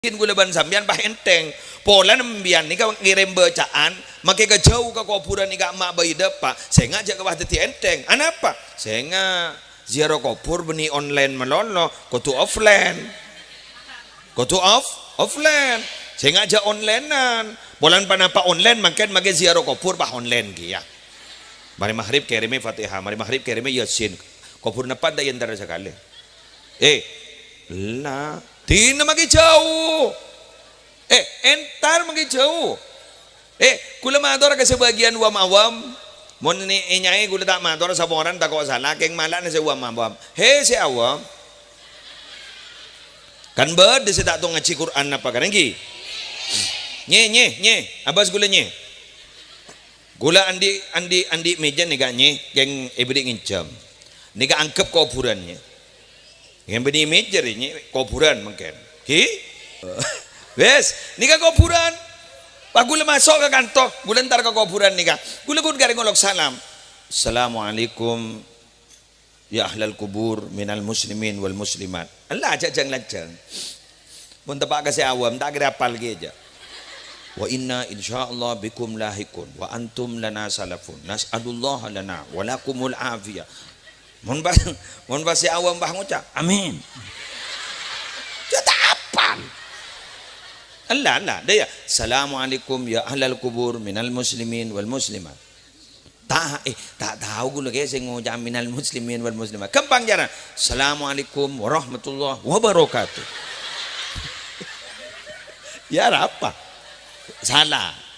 gula ban sambian bah enteng pola nembian ni ka ngirim bacaan make ke jauh ke kuburan ni ka mak bayi depa saya ngajak ke bah teti enteng anapa saya nga ziarah kubur beni online melono kudu offline saya ngajak onlinean bolan panapa online makin make ziarah kubur bah online ya mari maghrib kirime Fatihah mari maghrib kirime Yasin kubur nepat da yandara sekali lah tina magi jauh entar magi jauh kula mador ka sebagian wam-awam mon ni inyai kula tak mador sa boran tak ko salah keng malan sa wam-awam si awam kan bed si tak tong ngaji Quran apa kan ngi nye abas gula nye gula andi meja ni ga nye keng ibrik ngincam ni ga angkep kuburannya yang beni meja ini kuburan mungkin wes ni ka kuburan pak gula masuk ke kantor gula ntar ke kuburan ni ka gula kun garing ngolok salam assalamualaikum ya ahlal kubur minal muslimin wal muslimat Allah aja jangan lajang mun tepak kasih awam tak kira apal ge aja wa inna insyaallah bikum lahikun wa antum lana salafun nas'alullah lana wa lakumul afiyah mun si awam bah ngucap amin tak apal Allah dia assalamualaikum ya ahlal kubur minal muslimin wal muslimat tak tahu gula guys yang ngucap minal muslimin wal muslimat kempang jaran assalamualaikum warahmatullahi wabarakatuh ya apa salah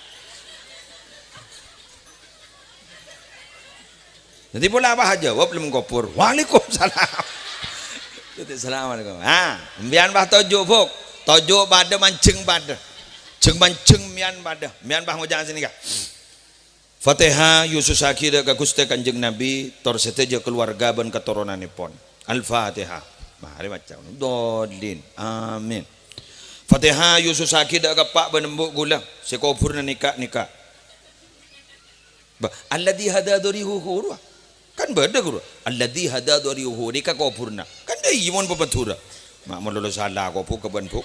jadi pula apa jawab belum kopur waalaikumsalam jadi assalamualaikum mbian bah tojo bok tojo bada mancing bada jeng mancing mian bah ngojang sini kah Fatihah Yusus akhir ka Gusti Kanjeng Nabi tor seteja keluarga ban keturunanipun Al-Fatihah mari maca dodin amin Fatihah Yusus akhir ka pak benembuk gula si kubur nikah alladzi hadadurihu hurwa kan beda guru alladzi hadadurihu nikah kuburna kan deui mun pepetura mak melulu salah kubur ke benbuk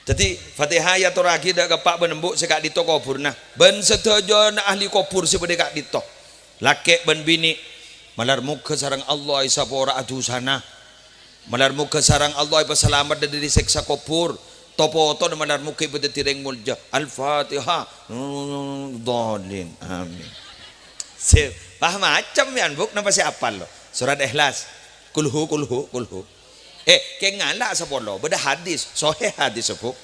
jadi Fatihah ya terakhir dak pak benembuk sekak dito kuburna ben setuju ahli kubur sebede kak dito laki ben bini malar muka sarang Allah isapora adusana malar muka sarang Allah ipa selamat dari siksa kubur topo to malar muka ipa tireng mulja Al-Fatihah dhalin amin paham macam yan buk napa si apal lo surat Ikhlas kulhu keng ngala sa polo beda hadis sohe hadis buk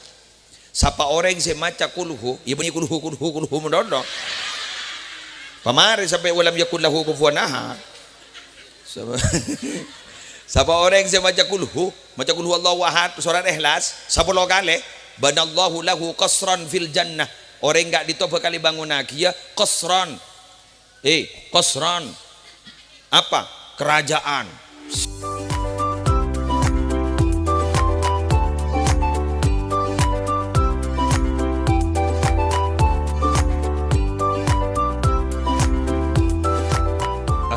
sapa orang si maca kulhu ibu ni kulhu mendondo pamari sampai walam yakul lahu kufuwan ahad sapa orang si maca kulhu Allahu ahad surat Ikhlas 10 kali banallahu lahu qasran fil jannah orang enggak ditoba kali bangun ya qasran qasran apa kerajaan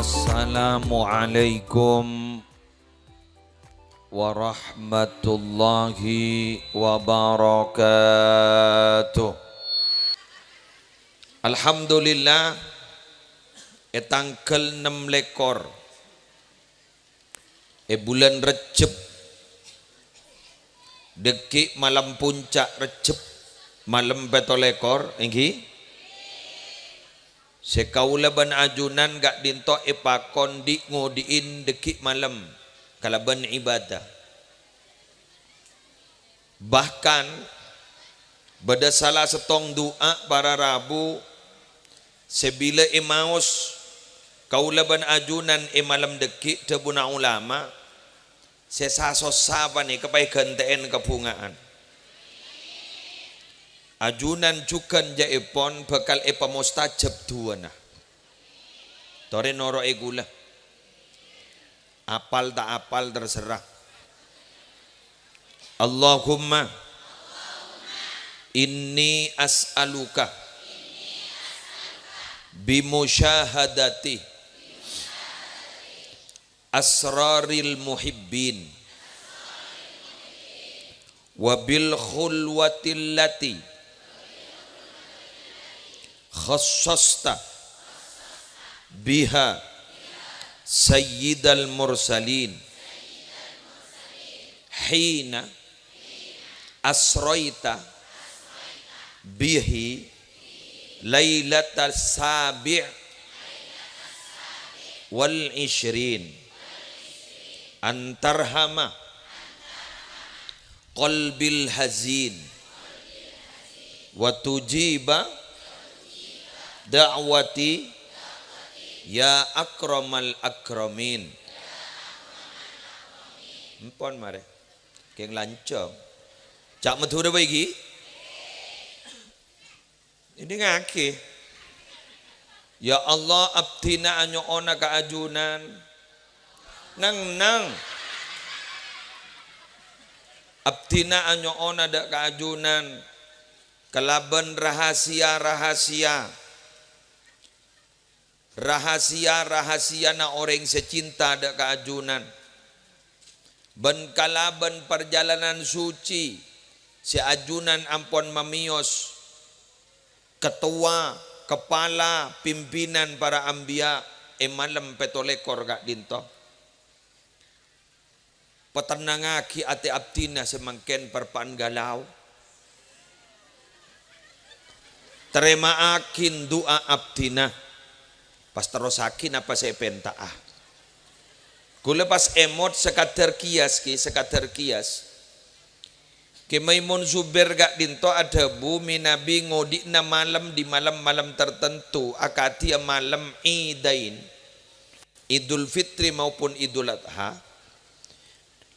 Assalamualaikum warahmatullahi wabarakatuh. Alhamdulillah tanggal 6 lekor bulan Recep dekik malam puncak Recep malam betolekor inggi sekaula ban ajunan gak dinto ipakon di ngodiin dekik malam kalaban ibadah bahkan beda salah setong doa para Rabu sebila imaus kaula ban ajunan malam dekik tebuna ulama sesasos sapa ni kepai genteen kepungaan ajunan cukan jaipon bakal mustajab duana tore noro gula apal tak apal terserah Allahumma inni as'aluka bimusyahadati asraril muhibbin wa bil khulwatil lati khassasta biha sayyidal mursalin hina asroita bihi lailatal sabi' wal ishrin antarhama qalbil hazin wa tujiba da'wati ya akramal akramin. Empon mare keng lancong cak metu dah bagi ini ngake ya Allah abtina anyo ona kaajunan nang abtina anyo ona dak kaajunan kelaban rahasia na orang secinta dak kaajunan ben kalaban perjalanan suci si ajunan ampon mamios ketua kepala pimpinan para ambia malam petolekor gak dinto petenangaki ati abtina semangken perpan galau terima akin doa abtina pas terusakin apa saya pentaah kula pas emot sekadar kias Maimun Zubair gak dinto ada bumi Nabi ngodi na malam di malam-malam tertentu akati malam Idain Idul Fitri maupun Idul Adha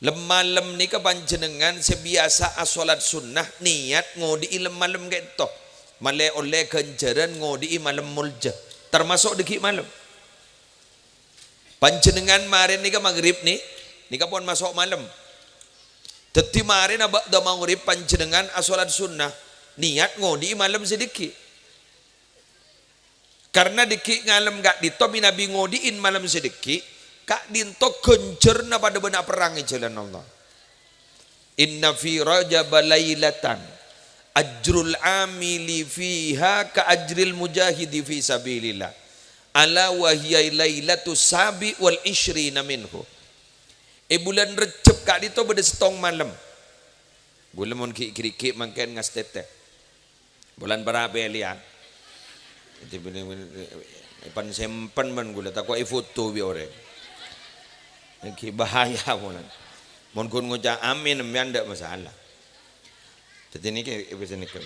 lemalam ni kepanjenengan sebiasa asolat sunnah niat ngodi malam gak itu male oleh ganjaran ngodi malam mulja termasuk deki malam panjenengan marin ni ke maghrib ni pun masuk malam. Teti mari na bakda maghrib panjenengan asolat sunnah niat ngodi malam sedikit. Karena dikit ngalam gak dito Nabi ngodiin malam sedikit kak dinto genjer na pada benak perang jalan Allah. Inna fi rajab lailatan ajrul amili fiha ka ajril mujahidi fi sabilillah. Ala wa hiya lailatus sabi wal ishrina minhu. Bulan Recep kak dito beda setong malam. Bulan mon kiri mangken ngas tete. Bulan berapa lian? Itu pan sempan man gula takwa foto bi ore. Ki bahaya mon. Mon kun ngoja amin mbian ndak masalah. Jadi ni ke bisa ni ke.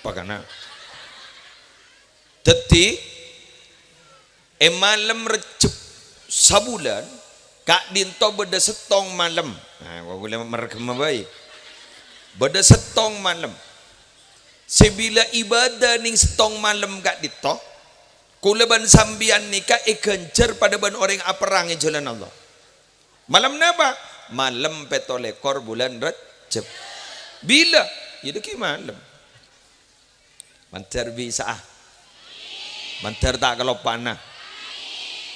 Apa kana? Teti malam Recep sabulan kak dinto beda setong malam. Nah, gua boleh merekam baik. Beda setong malam. Sebila ibadah ning setong malam kak dinto, kuleban sambian nikah genjer pada ban orang aperang jalan Allah. Malam napa? Malam petolekor bulan Recep. Bila? Ya deki malam. Mantar bisa Banter tak kalau panah.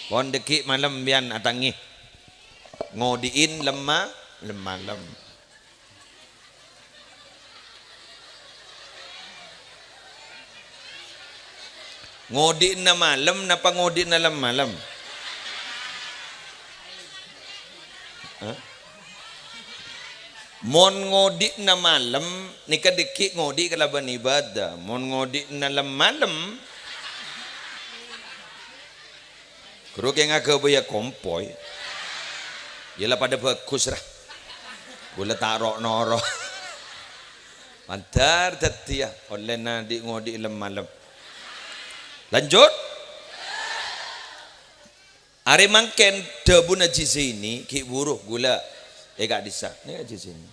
Pon deki malam bian atangi. Ngodiin lemah malam. Ngodiin na malam napa ngodiin na malam. Mon ngodi na malam nika deki ngodi kalaban ibadah. Mon ngodi na malam kru yang agak bayar kompoy, ialah pada bagus lah. Boleh taruh noro, mantar tetia oleh nadi ngodi malam. Lanjut, hari mangken debu naji sini ki buruh gula, gak disa, ni naji sini.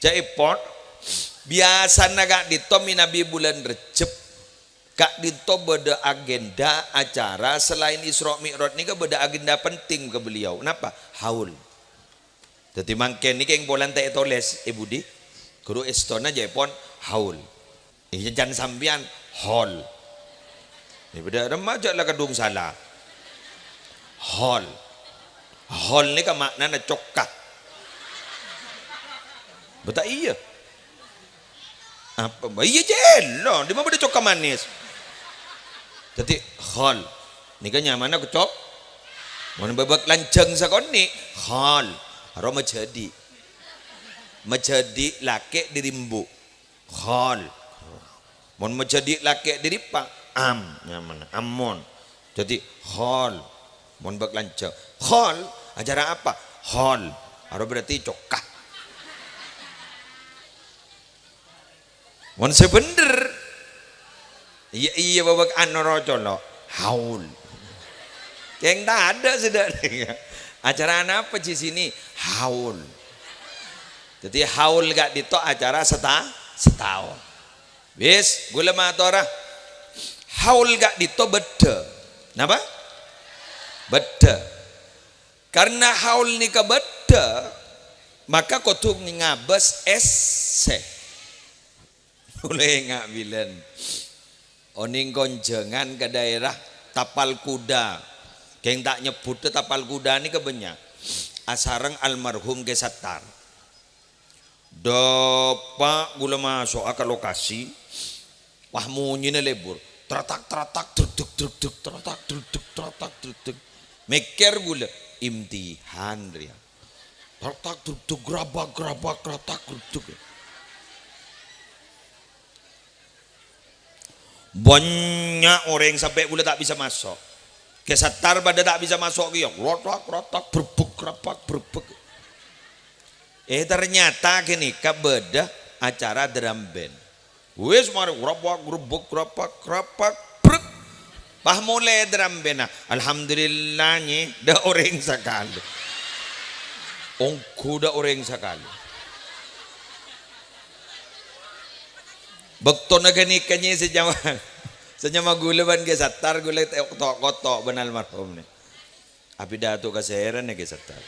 Jadi pot biasa naga ditomi Nabi bulan Recep. Kak dito beda agenda acara selain Isra Mi'raj ni beda agenda penting ke beliau. Kenapa? Haul. Jadi mangken ni keng bolan tak toles budi. Guru estona Jepon haul. Jangan sambian hol. Ni beda remaja lah kadung salah. hol. Hol ni kan maknanya cokak. Betul iya. Apa? Iya jelah. Di mana ada cokak manis? Jadi hol. Ni kan nyaman aku cok. Mana babak lancang sakon ni hol. Haro menjadi. Menjadi laki dirimbu. Hol. Mon menjadi laki diripa. Nyaman. Amon. Jadi hol. Mon babak lancang. Hol. Ajaran apa? Hol. Haro berarti cokak. Mon sebener. Iya babak anoroco lo. Haul. Yang tak ada sudah. Acara apa di sini? Haul. Jadi haul gak dito acara setahun. Bis, gula matora. Haul gak dito beda. Napa? Beda. Karena haul ni ke beda, maka kotung ni ngabes ese. Boleh ngak bilen. Oning konjengan ke daerah tapal kuda. Keng tak nyebut tapal kuda ni kebanyak. Asareng almarhum ke Sattar. Dopa gula masuk ke lokasi. Wah munyinya lebur. Teratak truk teratak. Mikir gula imtihan dia. Teratak truk gerabak teratak truk. Banyak orang sampai gula tak bisa masuk. Ke Sattar pada tak bisa masuk dia. Rotak berbek. Ternyata gini kabeda acara drum band. Wes mari grapak brek. Bah mulai drum band. Alhamdulillah ni dah orang sekali. Ongku dah orang sekali. Bektona gani kanya sejama gula ban ke Sattar gula kotok benal marhum ni. Api datu kaseran ke Sattar.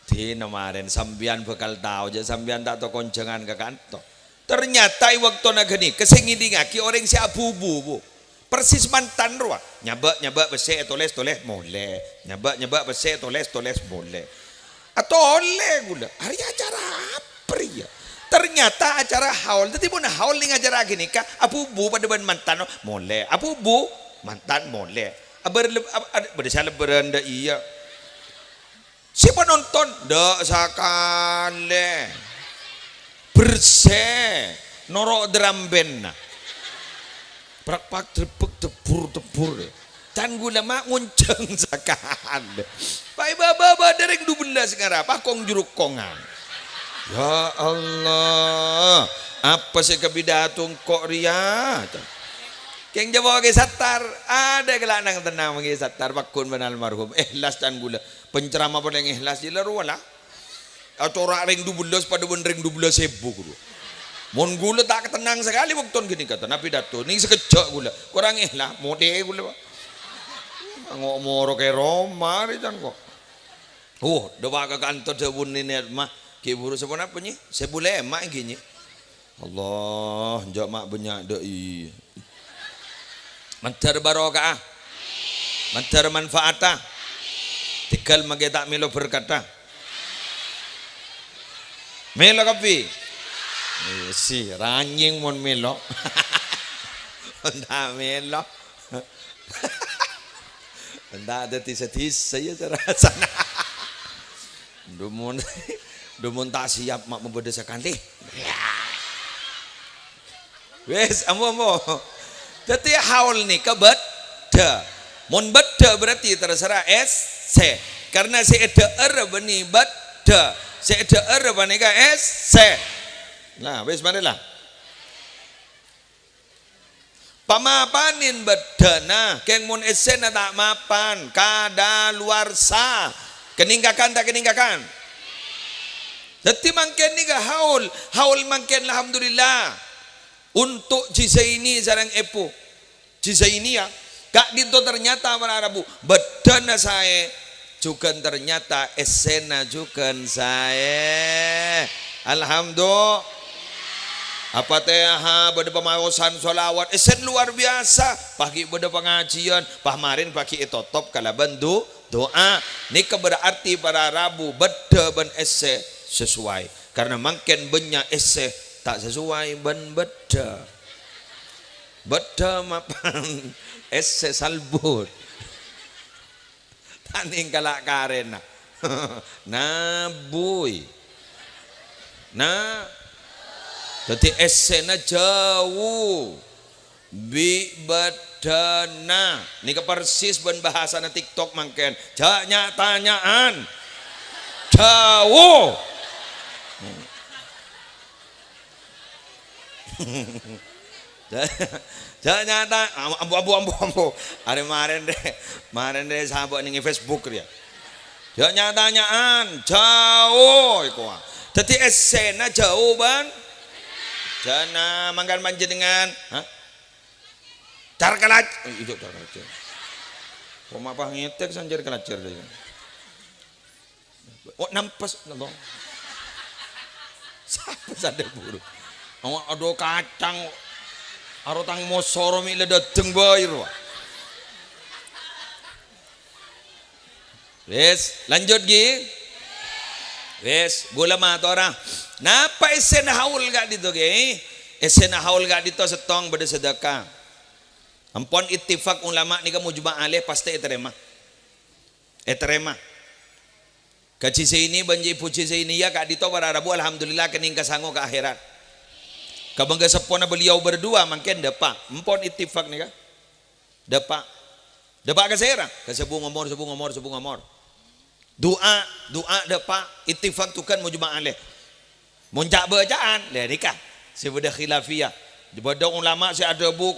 Di kemarin sambian bekal tahu je sambian tak tahu koncengan ke kantor. Ternyata waktu nagani kesengidi ngaki orang si abu-bu bu. Persis mantan ruah. Nyabak besi toles boleh. Nyabak besi toles boleh. Atau oleh gula. Hari acara apa ya? Ternyata acara haul. Tapi pun haul ni acara gini kah? Abu-bu pada ban mantan boleh. Abu-bu mantan boleh. Berdasar lebaran dah iya. Si penonton dak sakale bersih norok drum band pak tebur dan gula mak ngunceng sakale pai baba dereng 12 sekarang pak kong juruk kongan ya Allah apa sih kebidatung kok ria keng Jawa ke Sattar ada gelanang tenang ke Sattar pakun benal marhum ikhlas dan gula penceramah pada yang ikhlas je laru lah atau orang ring 12 pada ben ring 12.000 gula mon gula tak tenang sekali waktu gini kata nabi dato ni sekejap gula kurang ikhlas mode gula ngomong ke Roma ni kan kok doa ke kantor sebun ni mah ke buru sebun apa ni sebule mak gini Allah jak mak banyak doi mantar barokah mantar manfaatah tikal mage tak melo berkata melo kapi si ranjing mon melo ndak melo ndak ada tis saya terasa dumun tak siap mak membedasakan deh wes ambo jadi haul ni kebeda mon beda berarti terserah se karena si ada bani beda si ada bani ka se nah wes mana lah pamapanin beda nah keng mon ese na tak mapan kada luar sa keninggakan tak keninggakan jadi mangken ni ka haul mangken alhamdulillah untuk Cisaini sarang epo Cisaini ya kak dito ternyata para Arabu bedana saya juga ternyata esena juga saya alhamdulillah Apa teh ha bade pamaosan solawat esen luar biasa pagi bade pengajian pahmarin pagi itotop kala bendu doa nika berarti para Rabu bade ben ese sesuai karena mangken benya ese tak sesuai ben bade mapan ese salbut taning kalak karena nah boy nah jadi esena jauh bi badana ini ke persis ben bahasa na TikTok mangken tanyaan jauh nyata ambu hari kemarin deh sahabat ning Facebook dia tanyaan jauh iku jadi esena jauh ban jana manggan panjenengan car kalac itu car kalac kok apa ngetek sanjar kalacer deh oh nampes nong siapa sadar buru aduh kacang arotang mosoro mi ledeteng bayar wes lanjut gi wes gula matora napa esen haul gak dito ge esen haul gak dito setong bade sedekah ampon ittifaq ulama ni kamu juma alih pasti eterema kaci ini banji puji ini ya kak dito para Rabu alhamdulillah kening kasango ke akhirat kabangga sepona beliau berdua mangken depa ampon ittifaq ni ka depa ke serang ke sebu ngomor doa depa ittifaq tukan mu juma alih muncak bacaan dari kah sebedah khilafiyah di badang ulama si ada bu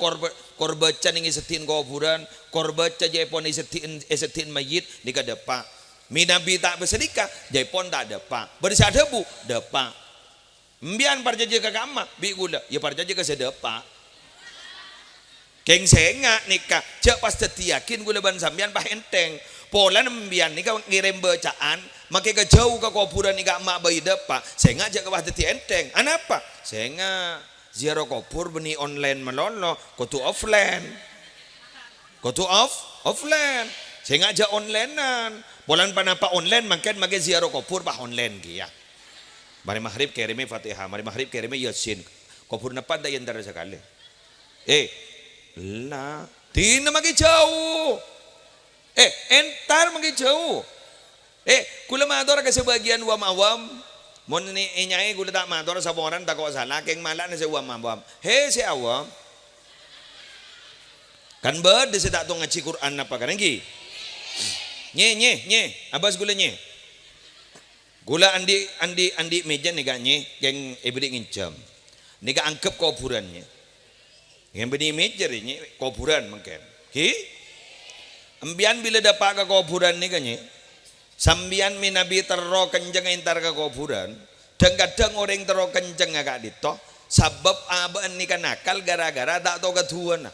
korbaca ningi setin kuburan korbaca jaipon setin mayit di kadepa minabi tak bersedekah jaipon tak depa berisi ada bu depa mbian parjaji ke kamma bi gula ya parjaji ke sedepa keng senga nikah cek pas tetiakin gula ban sambian bah enteng pola nembian nikah ngirim bacaan makai ke jauh ke kuburan nikah mak bayi depa saya ngajak ke bah teti enteng anapa saya ngajak ziarah kubur beni online melono kutu offline saya ngajak onlinean polan panapa online makan makai ziarah kubur bah online kia mari maghrib kerime Fatihah mari maghrib kerime Yasin kubur napa da yandar sekali lah tina makai jauh entar makai jauh kula mator ke sebagian wam mon ni nyai kula tak mator sa orang tak kok salah keng malak na sa wam si awam kan berde sa tak tong ngaji Quran apa kan gi nye abas gula nye gula andi meja ni ganye keng ibri ngincam ni ka angkep kuburannya yang beni meja ni kuburan mungkin ki ambian bila dapat ke kuburan ni ganye sambian minabi tero kenceng entar ke kuburan dan kadang orang tero kenceng agak dito sabab abaan ni kan nakal gara-gara tak tahu ketuan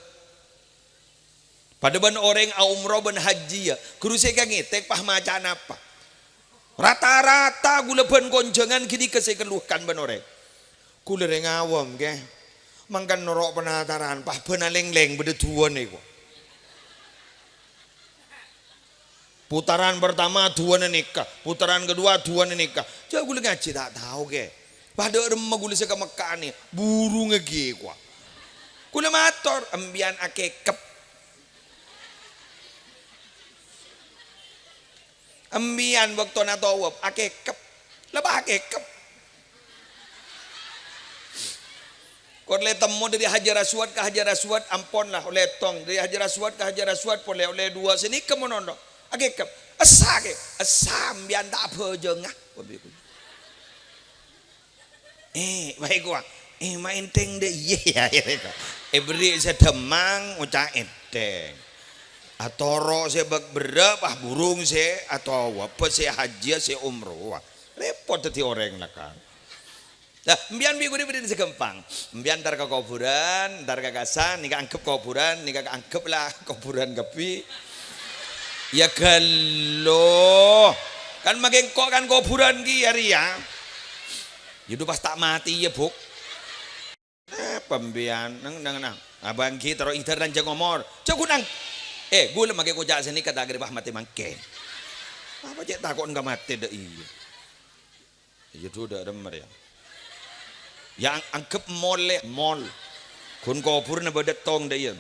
pada ban orang umroh ban haji ya kurusnya kan ngetek pah macan apa rata-rata gula ban konjengan kini kesekeluhkan ban orang gula ngawam ke mangkan norok penataran pah benaleng-leng beda tuan ego putaran pertama dua nikah, putaran kedua dua nikah. Jadi gue ngaji tak tahu ke. Pada remah gue ke Mekah nih, buru ngegi gua. Gue mator ambian akekep. Ambian waktu natawab akekep. Lebah akekep. Kau le temu dari Hajar Aswad ke Hajar Aswad ampon lah oleh tong dari Hajar Aswad ke Hajar Aswad boleh oleh dua sini kemonondo. Agak asam biar tak apa jengah baik gua main teng deh iya beri sedemang ucap enteng atau roh saya berapa burung saya atau apa saya haji saya umroh repot tadi orang lah kan nah mbian biku diberi segempang mbian ntar ke kuburan ntar ke kasan nikah angkep kuburan nikah angkep lah kuburan kepi ya galo kan makin kok kan kuburan ki ya ria pas tak mati ya buk pembian nang abang kita ro itar dan jengomor cekunang gula make ko jak sini kata gede bah mati mangke apa cek takut enggak mati dah iya tu dah demer ya yang angkep mol kun kopur na badat tong dah iya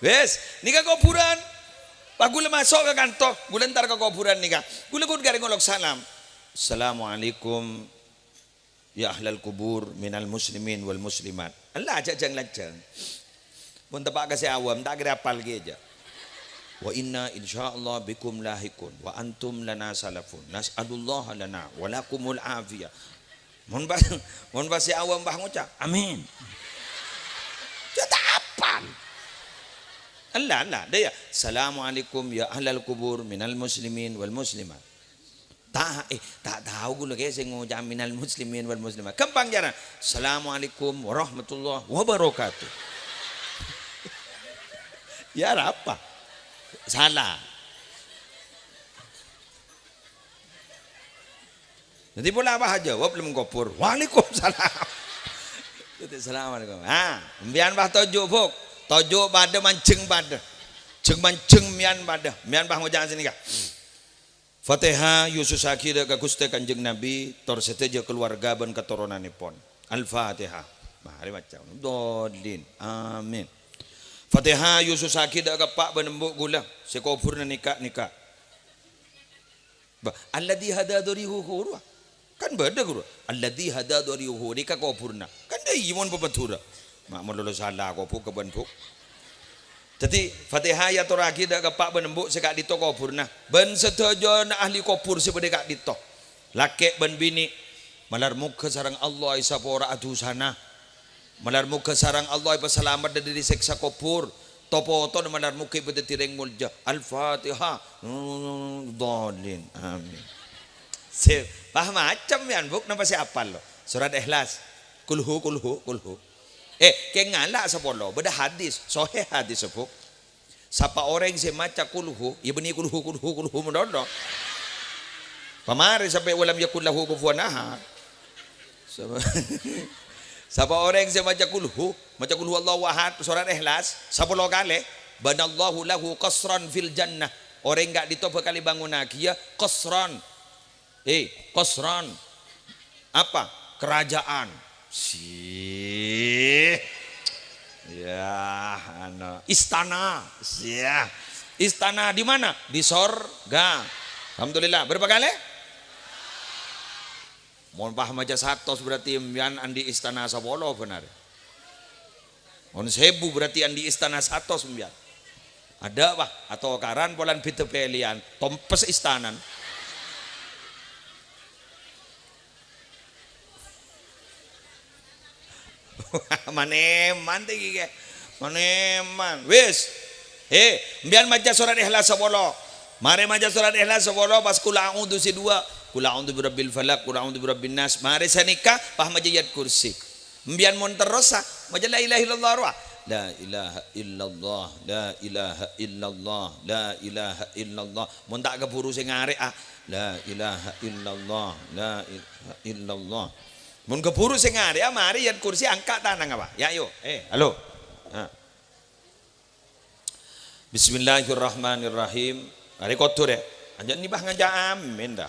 wes nika kopuran pak gula masuk ke kantor gula ntar ke kopuran nika gula garing ngolok salam assalamualaikum ya ahlal kubur minal muslimin wal muslimat Allah aja jang lajang pun tepak kasih awam tak kira apal aja wa inna insyaallah bikum lahikun wa antum lana salafun nas'alullah lana wa lakumul afiyah mun pas si awam bah ngucap amin tak apal Allah dia assalamualaikum ya ahlal kubur minal muslimin wal muslimat tak tahu gue lagi saya ngucap minal muslimin wal muslimat kempang jaran assalamualaikum warahmatullahi wabarakatuh ya apa salah jadi pula apa jawab belum kopur waalaikumsalam jadi assalamualaikum mbian bah tojo bok tojo pada mancing pada mancing mian bah ngojang sini kak Fatihah Yusus akhir ke Gusti Kanjeng Nabi tor seteja keluarga ban keturunanipun Al-Fatihah mari maca dolin amin Fatihah Yusus akhir ke pak benembuk gula sekopurna nikah alladzi hadadurihu hurwa kan beda guru alladzi hadadurihu nikah kopurna kan dai mon pepetura mak mun lulus salah kopu ke bentuk jadi Fatihah ya toraki dak kepak benembuk sekak dito kopurna ben setuju na ahli kopur sebede kak dito laki ben bini malar muka sarang Allah isa pora adusana malar muka sarang Allah ipa selamat dari seksa kopur topo-to malar muka ipa tireng mulja Al-Fatihah dolin amin paham macam yan buk napa si apal lo surat Ikhlas kulhu kaya ngala sa polo beda hadis sohe hadis sepuk sapa orang si maca kulhu ya beni kulhu mendodo pamari sampai walam yakul lahu kufuwan ahad sapa orang si maca kulhu Allahu ahad surat Ikhlas 10 kali banallahu lahu qasran fil jannah orang enggak ditoba kali bangun lagi ya qasran qasran apa kerajaan istana istana di mana di sorga alhamdulillah berapa kali mohon paham aja 100 berarti yang andi istana sabolo benar mohon 1000 berarti andi istana 100 sembilan ada pak atau karan polan pitu pelian tompes istanan maneman tinggi ke maneman wis mbian maca surat Ikhlas 10 mari maca surat Ikhlas 10 pas kul a'udzu si 2 kul a'udzu birabbil falaq kul a'udzu birabbin nas mari sanika paham aja ayat kursi mbian mon terus maca la ilaha illallah la ilaha illallah la ilaha illallah la ilaha illallah mon tak keburu sing arek la ilaha illallah la ilaha illallah mun keburu sing arek mari ayat kursi angkat tangan apa ya ayo halo Bismillahirrahmanirrahim hari kotor ya anjan ni bah ngajak amin dah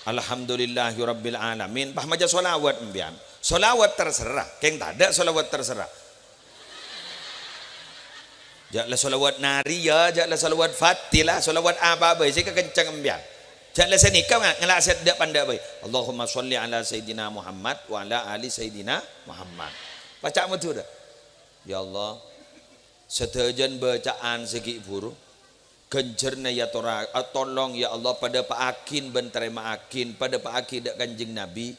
Alhamdulillahirabbil alamin bah maca solawat mbian solawat terserah keng tak ada solawat terserah jaklah solawat nariya jaklah solawat fatilah solawat apa sih kekencang mbian jaklah senika ngelaset dak pandai bae Allahumma sholli ala sayidina Muhammad wa ala ali sayidina Muhammad baca betul dah ya Allah setejan bacaan segi buru genjerna ya tora tolong ya Allah pada Pak Akin ben terima Akin pada Pak Akin dak Kanjeng Nabi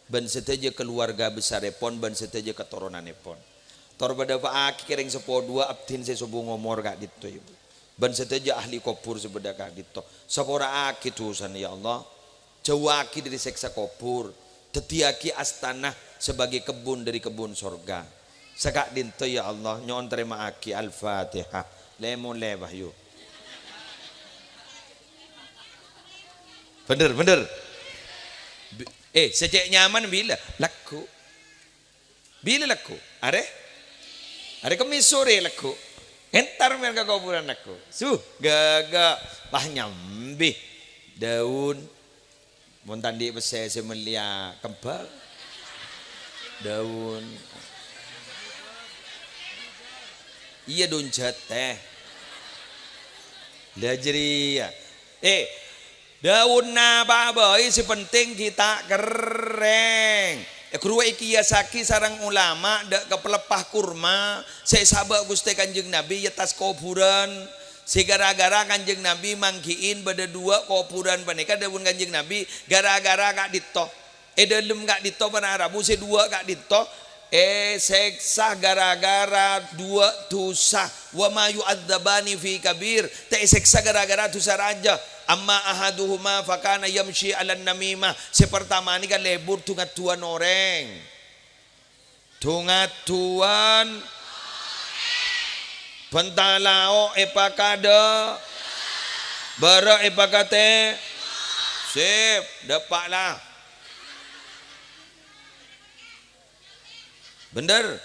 ben seteja keluarga besar pon ben seteja keturunan pon tor pada Pak Akin kering 10 2 abdin sesubu ngomor kak gitu ibu ban seteja ahli kopur sebeda kak gitu sapora aki tusan ya Allah jawaki dari seksa kopur tetiaki astana sebagai kebun dari kebun sorga sekak dinto ya Allah nyon terima aki Al-Fatihah lemon lebah yuk Bener bener. Secek nyaman bila laku. Bila laku? Are kemis sore laku. Entar men ke kuburan laku. Gaga bah nyambi daun mun tandi bese semelia kembang. Daun. Iya daun jateh. Lajri ya. Daun napa boy si penting kita kering. Kurwa iki yasaki sarang ulama dak kepelepah kurma. Saya sabak Gusti Kanjeng Nabi yetas kuburan. Si gara-gara Kanjeng Nabi mangkiin pada dua kuburan panika daun Kanjeng Nabi gara-gara gak dito. Dalam gak dito pada Arabu si dua gak dito. Seksa gara-gara dua dosa. Wa ma yu'adzabani fi kabir. Seksa gara-gara dosa raja. Amma ahaduhuma fakana yamshi alan namimah. Sepertama ini kan lebur tungat-tuan orang. Tungat-tuan pentalao epakada bara epakate sip dapatlah. Bener.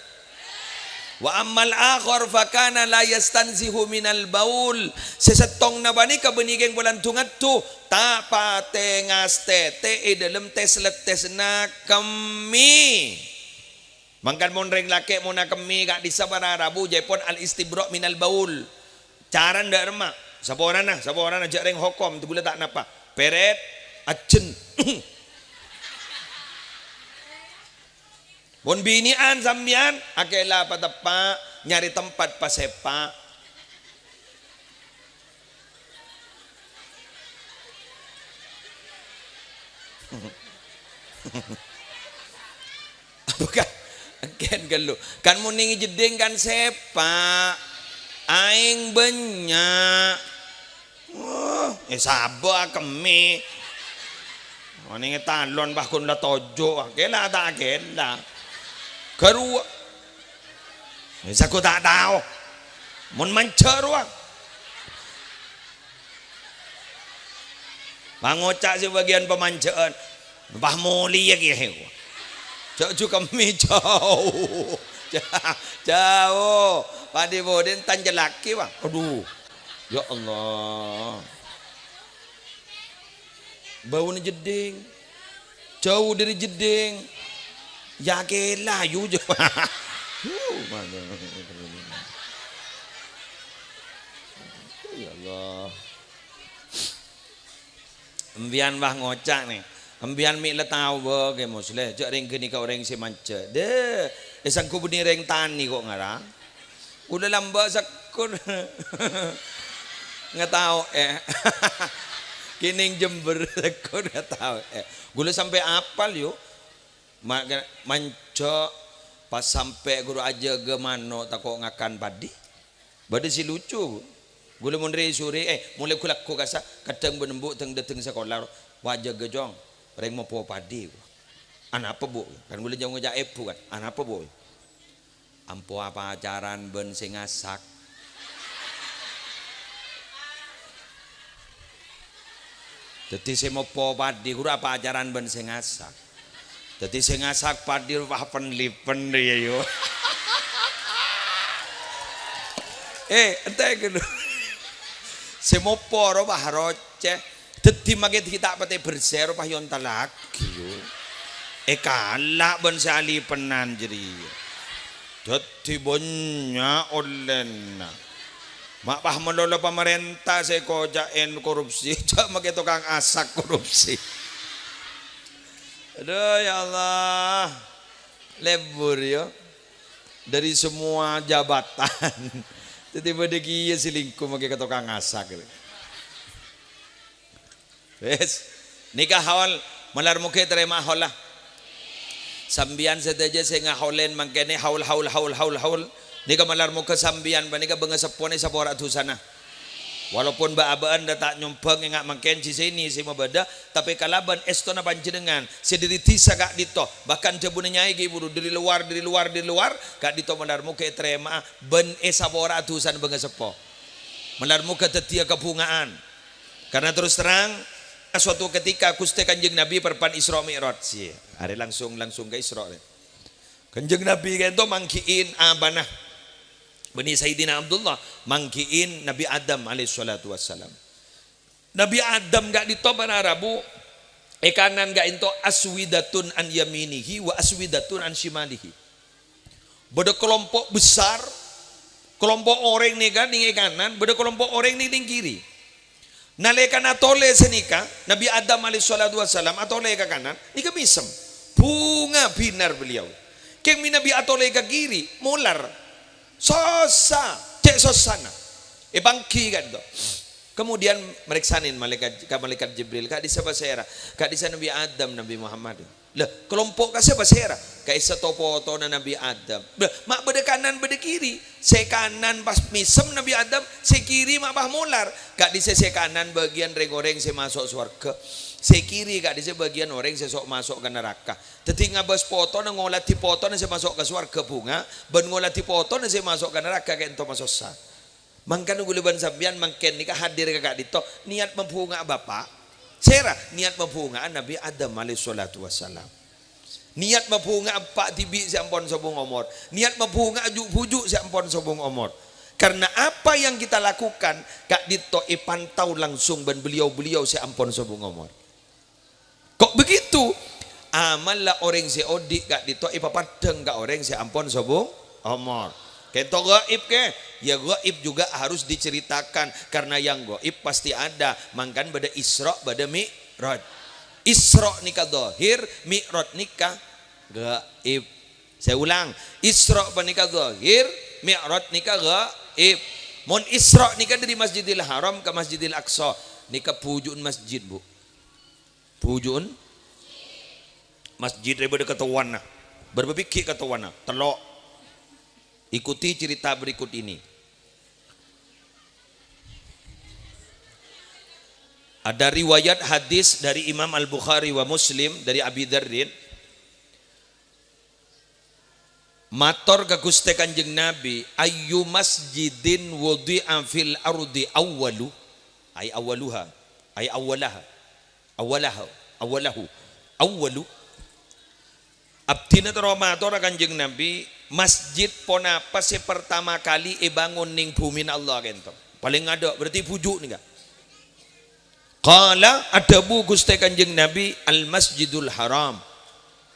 Wa ammal akhar fakana la yastanzihu minal baul. Sesetong na bani kabenigeng bulan tungat tu tak pate ngastete dalam tes letes na kami. Mangkan mon reng laki mon na kami gak disabar Arabu jaipon al istibra minal baul. Caran dak remak. Saborana jak reng hokom tu boleh tak napa. Peret acen. Bon binian sambian akela patepa nyari tempat pasepa. Bukan ken gelu kan muning jeding kan sepa aing banyak. Sabo kemi muning talon bahkun la tojo akela tak akela Karua. Aku tak tahu. Mun mancer wah. Mangocak si bagian pemanjaan. Bah muli ya kieu. Jauh kami jauh. Jauh. Padi boden tan jelaki wah. Aduh. Ya Allah. Bau ni jeding. Jauh dari jeding. Ya ke layu je. Ya Allah. Embian bah ngocak nih. Embian mi le tahu ba ke musle. Jak ring geni ka orang si manca. De, esangku beni ring tani kok ngarang. Udah lamba sakun. Nggak tahu Kining Jember sakun nggak tahu Gula sampai apal yuk. Manco pas sampai guru aja ke mano takut ngakan padi bade si lucu gula munri suri mulai kulak ku kasa kadang benembuk teng deteng sekolah wajah gejong reng mau po padi anak apa bu kan gula jauh ngejak epu kan anak apa bu ampo apa ajaran ben sing ngasak jadi saya mau po padi guru apa ajaran ben sing ngasak. Jadi saya ngasak padi wah penlipen dia yo. Entah gitu. Semua poro bah roce. Jadi maget kita pate berser bah yon talak yo. Kalah ben sali penan jadi. Jadi banyak olena. Mak bah melolo pemerintah saya kojain korupsi. Jak maget tukang asak korupsi. Aduh ya Allah. Lebur ya. Dari semua jabatan. Tiba-tiba dia selingkuh pakai tukang ngasak. Wes. Nikah hawal malar muke terima hawal lah. Sambian sedaja saya ngaholen mangkene haul. Nikah malar muke sambian banika benga sepone sapora tu sana. Walaupun baabaan dah tak nyumpang ngak mangken si sini si mabada tapi kalaban esto na panjenengan sediri tisa gak dito bahkan jebune nyai ge buru dari luar gak dito mandar muka terima ben esabora atusan benga sepo mandar muka tetia kebungaan karena terus terang suatu ketika Gusti Kanjeng Nabi perpan Isra Mi'raj sih. Are langsung ke Isra. Kanjeng Nabi kan to mangkiin abanah Bani Sayyidina Abdullah mangkiin Nabi Adam alaihi salatu wassalam. Nabi Adam gak ditobar Arabu kanan gak into aswidatun an yaminihi wa aswidatun an shimalihi. Beda kelompok besar, kelompok orang nih kan ning kanan, beda kelompok orang nih ning kiri. Nalekan atole senika Nabi Adam alaihi salatu wassalam atole ke kanan nika misem bunga binar beliau keng Nabi atole ke kiri mular sosa cek sosana bangki kan to. Kemudian meriksanin malaikat Jibril kak disa basera kak disa Nabi Adam Nabi Muhammad lah kelompok kasih basera kak isa topo na Nabi Adam mak beda kanan beda kiri se kanan pas misem Nabi Adam se kiri mak bah mular kak disa se kanan bagian regoreng se masuk surga se kiri kak disa bagian orang se sok masuk ke neraka teti ngabas foto na ngolat di foto na se masuk ke surga bunga ban ngolat di foto na se masuk ke neraka kayak ento masuk sa. Mangkan guliban sambian mangken nikah hadir kakak dito niat membunga bapak sera niat membungaan Nabi Adam alaihi salatu wassalam niat membunga pak tibi si ampon sobong omor niat membunga bujuk si ampon sobong omor karena apa yang kita lakukan kak dito pantau langsung dan beliau si ampon sobong omor kok begitu amal lah orang si odik kak dito papadeng kak orang si ampon sobong omor. Kento gaib ke? Ya gaib juga harus diceritakan karena yang gaib pasti ada. Mangkan pada Isra pada Mi'raj. Isra nikah zahir, Mi'raj nikah gaib. Saya ulang, Isra nikah zahir, Mi'raj nikah gaib. Mon Isra nikah dari Masjidil Haram ke Masjidil Aqsa, nikah pujun masjid, Bu. Pujun masjid daripada ketuan. Berbebiki ketuan, telok. Ikuti cerita berikut ini. Ada riwayat hadis dari Imam Al-Bukhari wa Muslim dari Abi Dzarrin. Mator ke Gusti Kanjeng Nabi, ayyu masjidin wudi'a fil ardi awwalu ay awwaluha ay awwalahu abdina mator Kanjeng Nabi masjid ponapa si pertama kali bangun ning bumi Allah kento paling ada berarti pujuk nih kak qala adabu Gusti Kanjeng Nabi al masjidul haram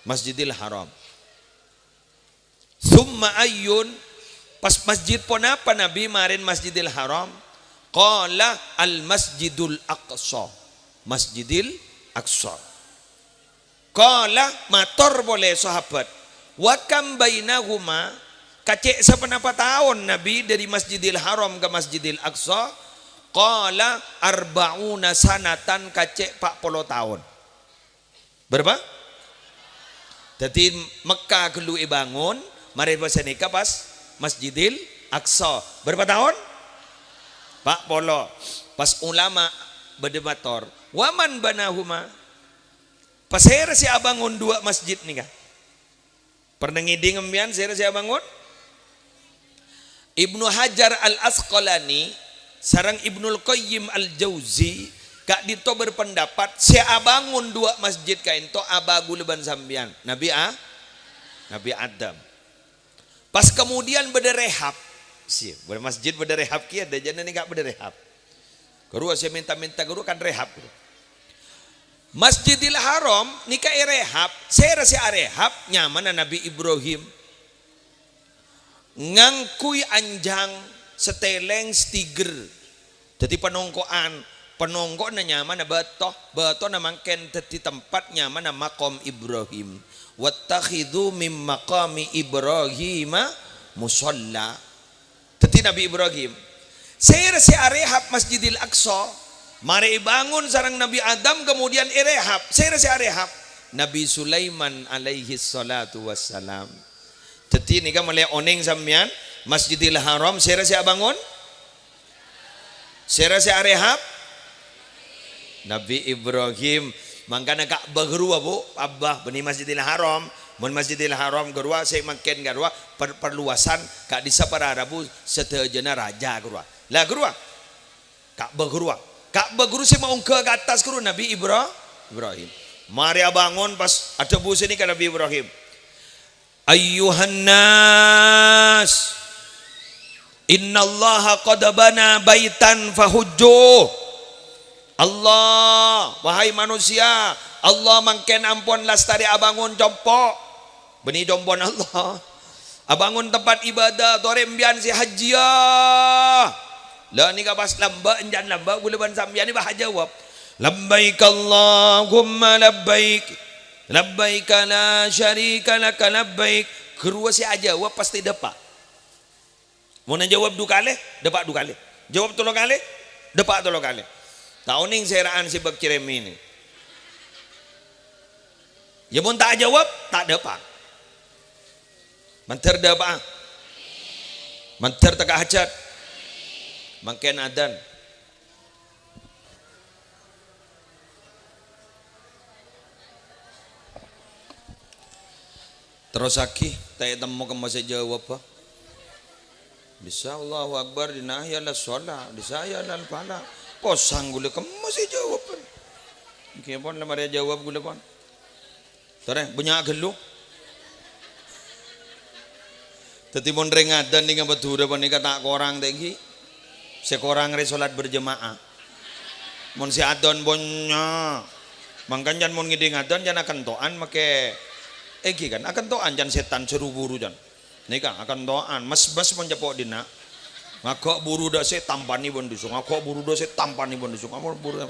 Masjidil Haram summa ayyun pas masjid ponapa Nabi marin Masjidil Haram qala al masjidul aqsa Masjidil Aqsa qala mator boleh sahabat wa kam bainahuma kacek sepenapa tahun Nabi dari Masjidil Haram ke Masjidil Aqsa qala arba'una sanatan kacek 40 tahun berapa? Jadi Mekah kelu bangun mari pas nikah pas Masjidil Aqsa berapa tahun? 40 pas ulama berdebator waman banahuma pas saya si abangun dua masjid nih kah pernah ngiding embian saya bangun Ibnu Hajar Al-Asqalani sarang Ibnul Qayyim Al-Jauzi kak dito berpendapat saya bangun dua masjid kain to abagu leban sambian Nabi Adam pas kemudian berderehab sih bermasjid berderehab kia ada jana nih kak berderehab guru saya minta guru kan rehab Masjidil Haram nikah rehab saya rasa rehab nyaman Nabi Ibrahim ngangkui anjang seteleng stiger jadi penongko na nyaman na beto na mangken di tempat nyaman na makom Ibrahim wattakhidhu mim maqami Ibrahim musalla jadi Nabi Ibrahim saya rasa rehab Masjidil Aqsa mari bangun sarang Nabi Adam kemudian irehab saya rasa rehab Nabi Sulaiman alaihi salatu wassalam jadi ini kan mulai oneng sampean Masjidil Haram saya rasa bangun saya rasa rehab Nabi Ibrahim mangkana kak bergerua bu abah benih Masjidil Haram mun Masjidil Haram gerua saya makin gerua perluasan kak disa para Arabu setejana raja gerua lah gerua kak bergerua Ka'bah guru si maung ke atas guru Nabi Ibrahim. Mari bangun pas ada bus ini ke Nabi Ibrahim. Ayyuhan nas, innallaha qad bana baitan fahujju. Allah, wahai manusia, Allah mangken ampun lastari abangun jompo. Beni jompon Allah. Abangun tempat ibadah, torembian si hajjiyah. Lah ni pas lamba enjan lamba gula ban sambian ni bah jawab. Labbaik Allahumma labbaik. Labbaik la syarika lak labbaik. Kedua si jawab pasti depak. Mau jawab dua kali, depak dua kali. Jawab tolong kali, depak tolong kali. Tahu ning seraan si bak kirim ini. Ya mun tak jawab, tak depak. Manter depak. Manter tak hajat. Mangken adan. Terus aki, tak temu ke masa jawab apa? Bisa Allahu Akbar dinahya la sholat, disaya lan pala. Posang gula ke masih jawab. Kipon lamar jawab gula pon. Tore banyak gelu. Teti mon rengadan ni ngabatura pon ni kata korang tegi. Sekorang re salat berjemaah. Mon si adon bonnya. Mangkan jan mon ngiding adon jan akan toan make egi kan akan toan jan setan seru buru jan. Nika akan toan mas menjapok dina. Ngakok buru dah se tampani bon dusung. Ngakok buru dah se tampani bon dusung. Amor buru.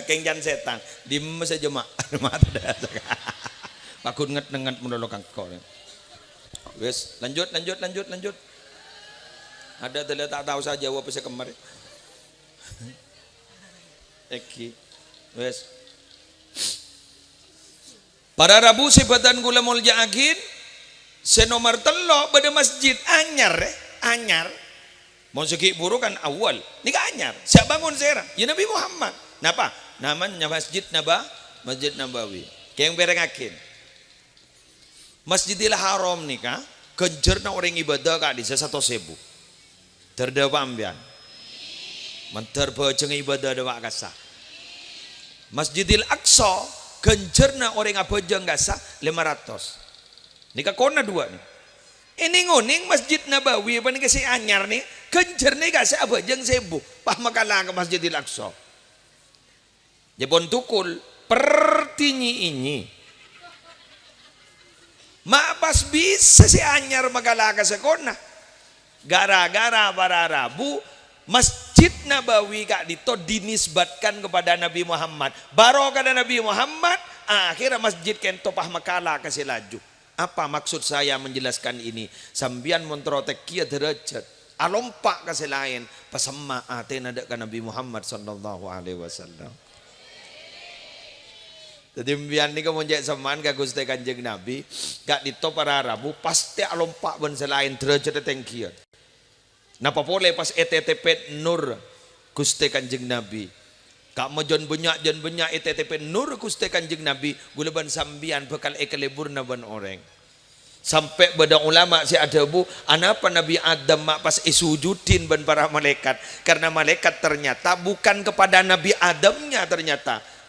Keng jan setan di masa jemaah. Mata dah. Pakun nget mendolo kangkok. Wes lanjut. Ada telah tak tahu saja jawab saya kemarin. Eki, wes. Para Rabu sebatan gula mulja agin, senomar telo pada masjid anyar. Mau segi buru kan awal, ni kan anyar. Siapa bangun serang? Ya Nabi Muhammad. Napa? Namanya Masjid Nabawi. Keng berengakin. Masjidil Haram nih kah? Kejerna orang ibadah kak di 1.000. Terdapat ambian. Mentar pejeng ibadah dewa kasah. Masjidil Aqsa gencerna orang apa jeng kasah 500. Nika kona dua nih. Ini nguning Masjid Nabawi apa nih kasih anyar nih gencerna kasih apa jeng 1.000. Pah makalah ke Masjidil Aqsa. Jepon tukul pertinyi ini. Mak pas bisa si anyar makalah ke sekona. Gara-gara para Rabu Masjid Nabawi kak dito dinisbatkan kepada Nabi Muhammad. Barokah Nabi Muhammad, akhirnya masjid kento pah makala kasih laju. Apa maksud saya menjelaskan ini? Sambian montrotek kia derajat. Alompak kasih lain pasama aten ada kan Nabi Muhammad sallallahu alaihi wasallam. Jadi mbian ni kamu jek samaan ka Gusti Kanjeng Nabi, kak dito para Rabu pasti alompak ben selain derajat tengkian. Napa boleh pas ETTP nur Gusti Kanjeng Nabi. Kak mojon banyak ETTP nur Gusti Kanjeng Nabi gulaban sambian bekal ekelebur ban orang. Sampai beda ulama si ada bu, anapa Nabi Adam mak pas isujudin ban para malaikat karena malaikat ternyata bukan kepada Nabi Adamnya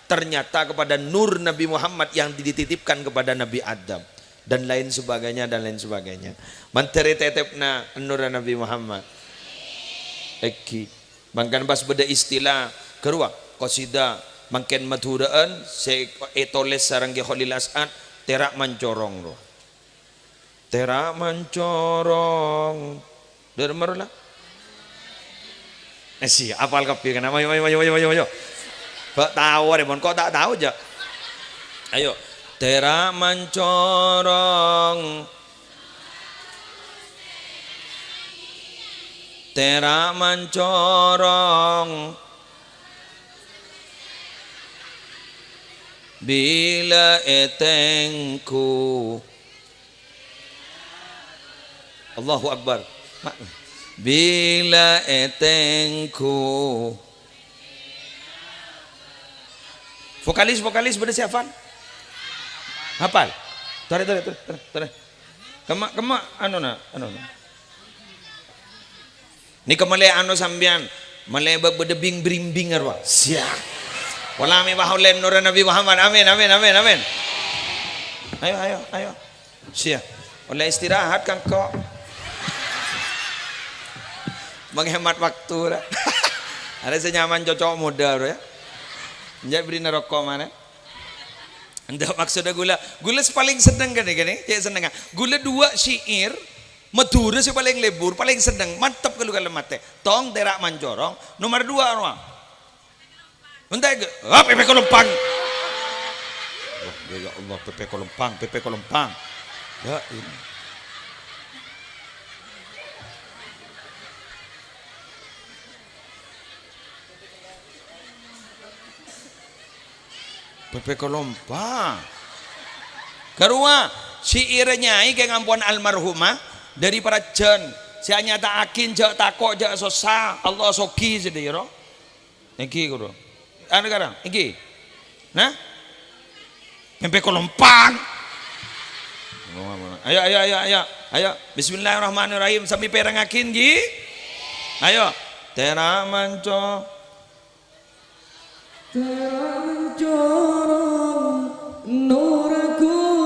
ternyata kepada nur Nabi Muhammad yang dititipkan kepada Nabi Adam dan lain sebagainya. Manteri tetepna nur Nabi Muhammad. Eki mangkan pas beda istilah kerua qasida mangken madhuraan se etoles sarang ke Khalil As'ad terak mancorong ro. Terak mancorong dermerla. Si apal kapi kan ayo. Pak tahu deh mon kok tak tahu aja. Ayo terak mancorong terak mancorong bila etengku Allahu Akbar bila etengku vokalis pada siapa hafal tare kema anu na Ni kemale anu sambian Malebak berdebing berimbing arwah. Siap. Wala mi bahulen nur Nabi Muhammad. Amin amin amin amin. Ayo ayo ayo. Siap. Oleh istirahat kan kok. Menghemat waktu. Ada senyaman cocok muda ya. Jangan beri rokok mana? Anda maksudnya gula paling seneng kan ini? Ya seneng. Gula 2 syair. Madura sih paling lebur, paling seneng, mantap kalau mate. Tong terak mancorong, nomor 2 apa? Entah ke? Pepe Kolompang. Ya Allah, Pepe Kolompang, Pepe Kolompang. Ya ini. Pepe Kolompang. Karua syairnya ini kayak ngampuan almarhumah. Dari para jen, saya nyata akin jak takok jak sosa Allah soki jadi ro, iki guru, anu sekarang, iki, nah, Pepe Kolompang, ayo ayo ayo ayo, ayo, Bismillahirrahmanirrahim, sambil perang akin ji, ayo, tera manco, nuraku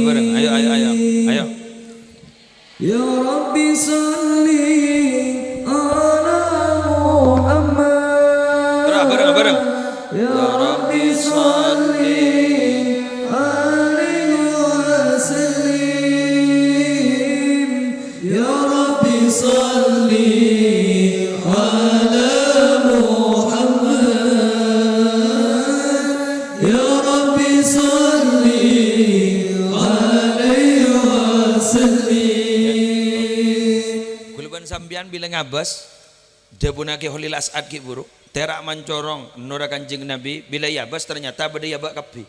bareng. Ayo ayo ayo ayo. Ya Rabbi salli ala Muhammad. Bareng. Ya Rabbi salli alaihi wasallim. Ya Rabbi salli ala Muhammad. Ya Rabbi salli sambian bila ngabas jabunake holil as'ad ki buru terak mancorong nura kanjeng Nabi bila yabas ternyata beda yabak kapi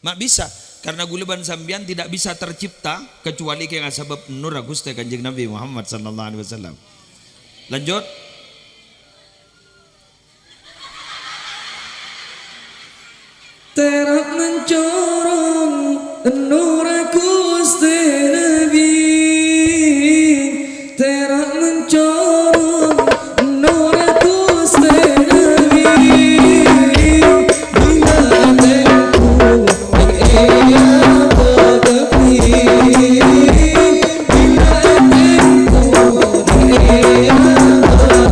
mak bisa karena gulaban sambian tidak bisa tercipta kecuali kaya sebab nura guste kanjeng Nabi Muhammad sallallahu alaihi wasallam. Lanjut. Terak mancorong nura guste Nabi terak mencorong nuraku senabi bila tempu iya bertepi bila tempu iya bertepi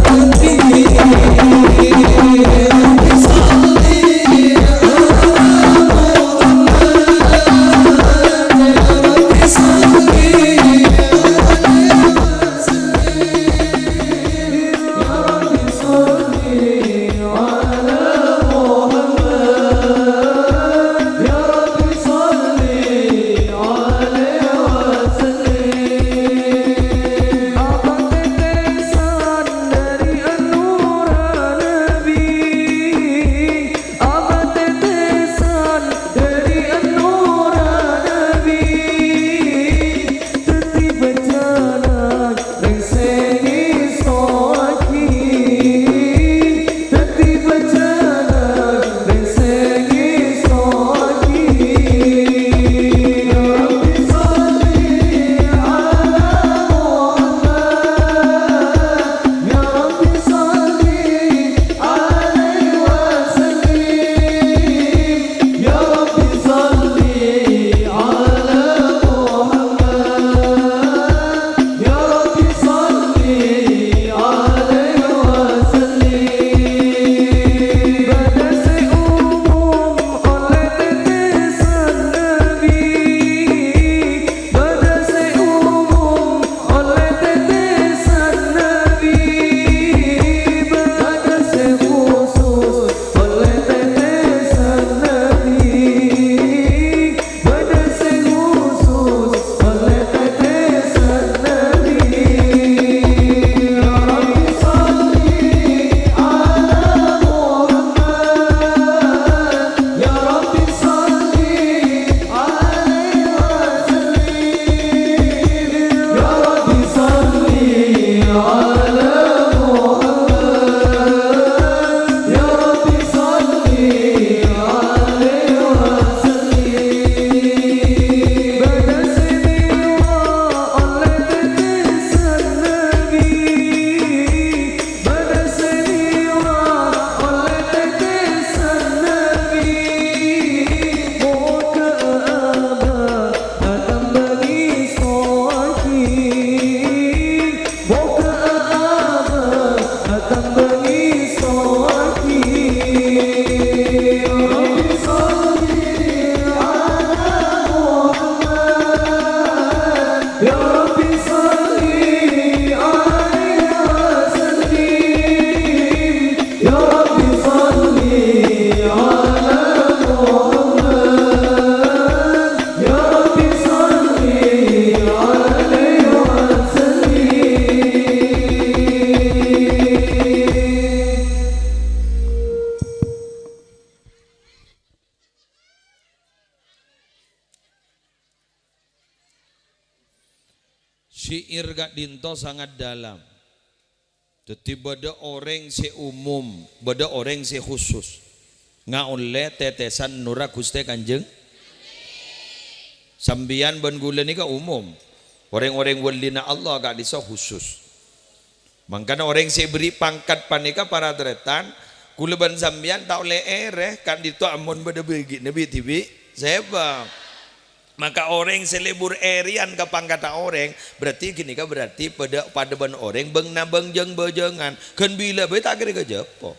Syair gak dinto sangat dalam. Jadi beda orang si umum, beda orang si khusus. Nggak oleh tetesan nura Gusti Kanjeng. Sambian ben gula ni ka umum. Orang-orang walina Allah gak bisa khusus. Makanya orang si beri pangkat panika para tretan, kula ban sambian tak oleh kan dito amon beda begi nabi tibi seba. Maka orang selebur erian ke pangkata orang berarti gini kan berarti pada ban orang beng nabang jeng bajangan kan bila be tak kira kejepo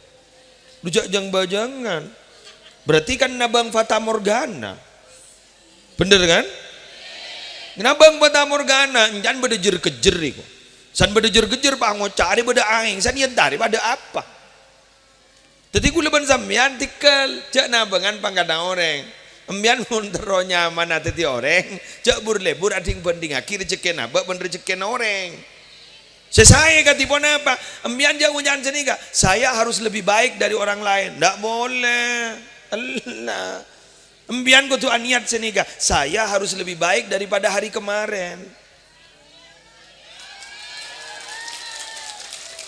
rujak jeng bajangan berarti kan nabang fata morgana bener kan nabang fata morgana jangan beda jer kejer iku san beda jer kejer pak ngocari beda angin san yen tari pada apa jadi kula ban sampean tikel jak nabangan pangkata orang embian muntero nyaman hati orang jak burlebur ading banding akhir rezeki nabak ben rezeki orang saya katipun apa embian jak ujian seni kak saya harus lebih baik dari orang lain ndak boleh Allah embian kudu niat seni kak saya harus lebih baik daripada hari kemarin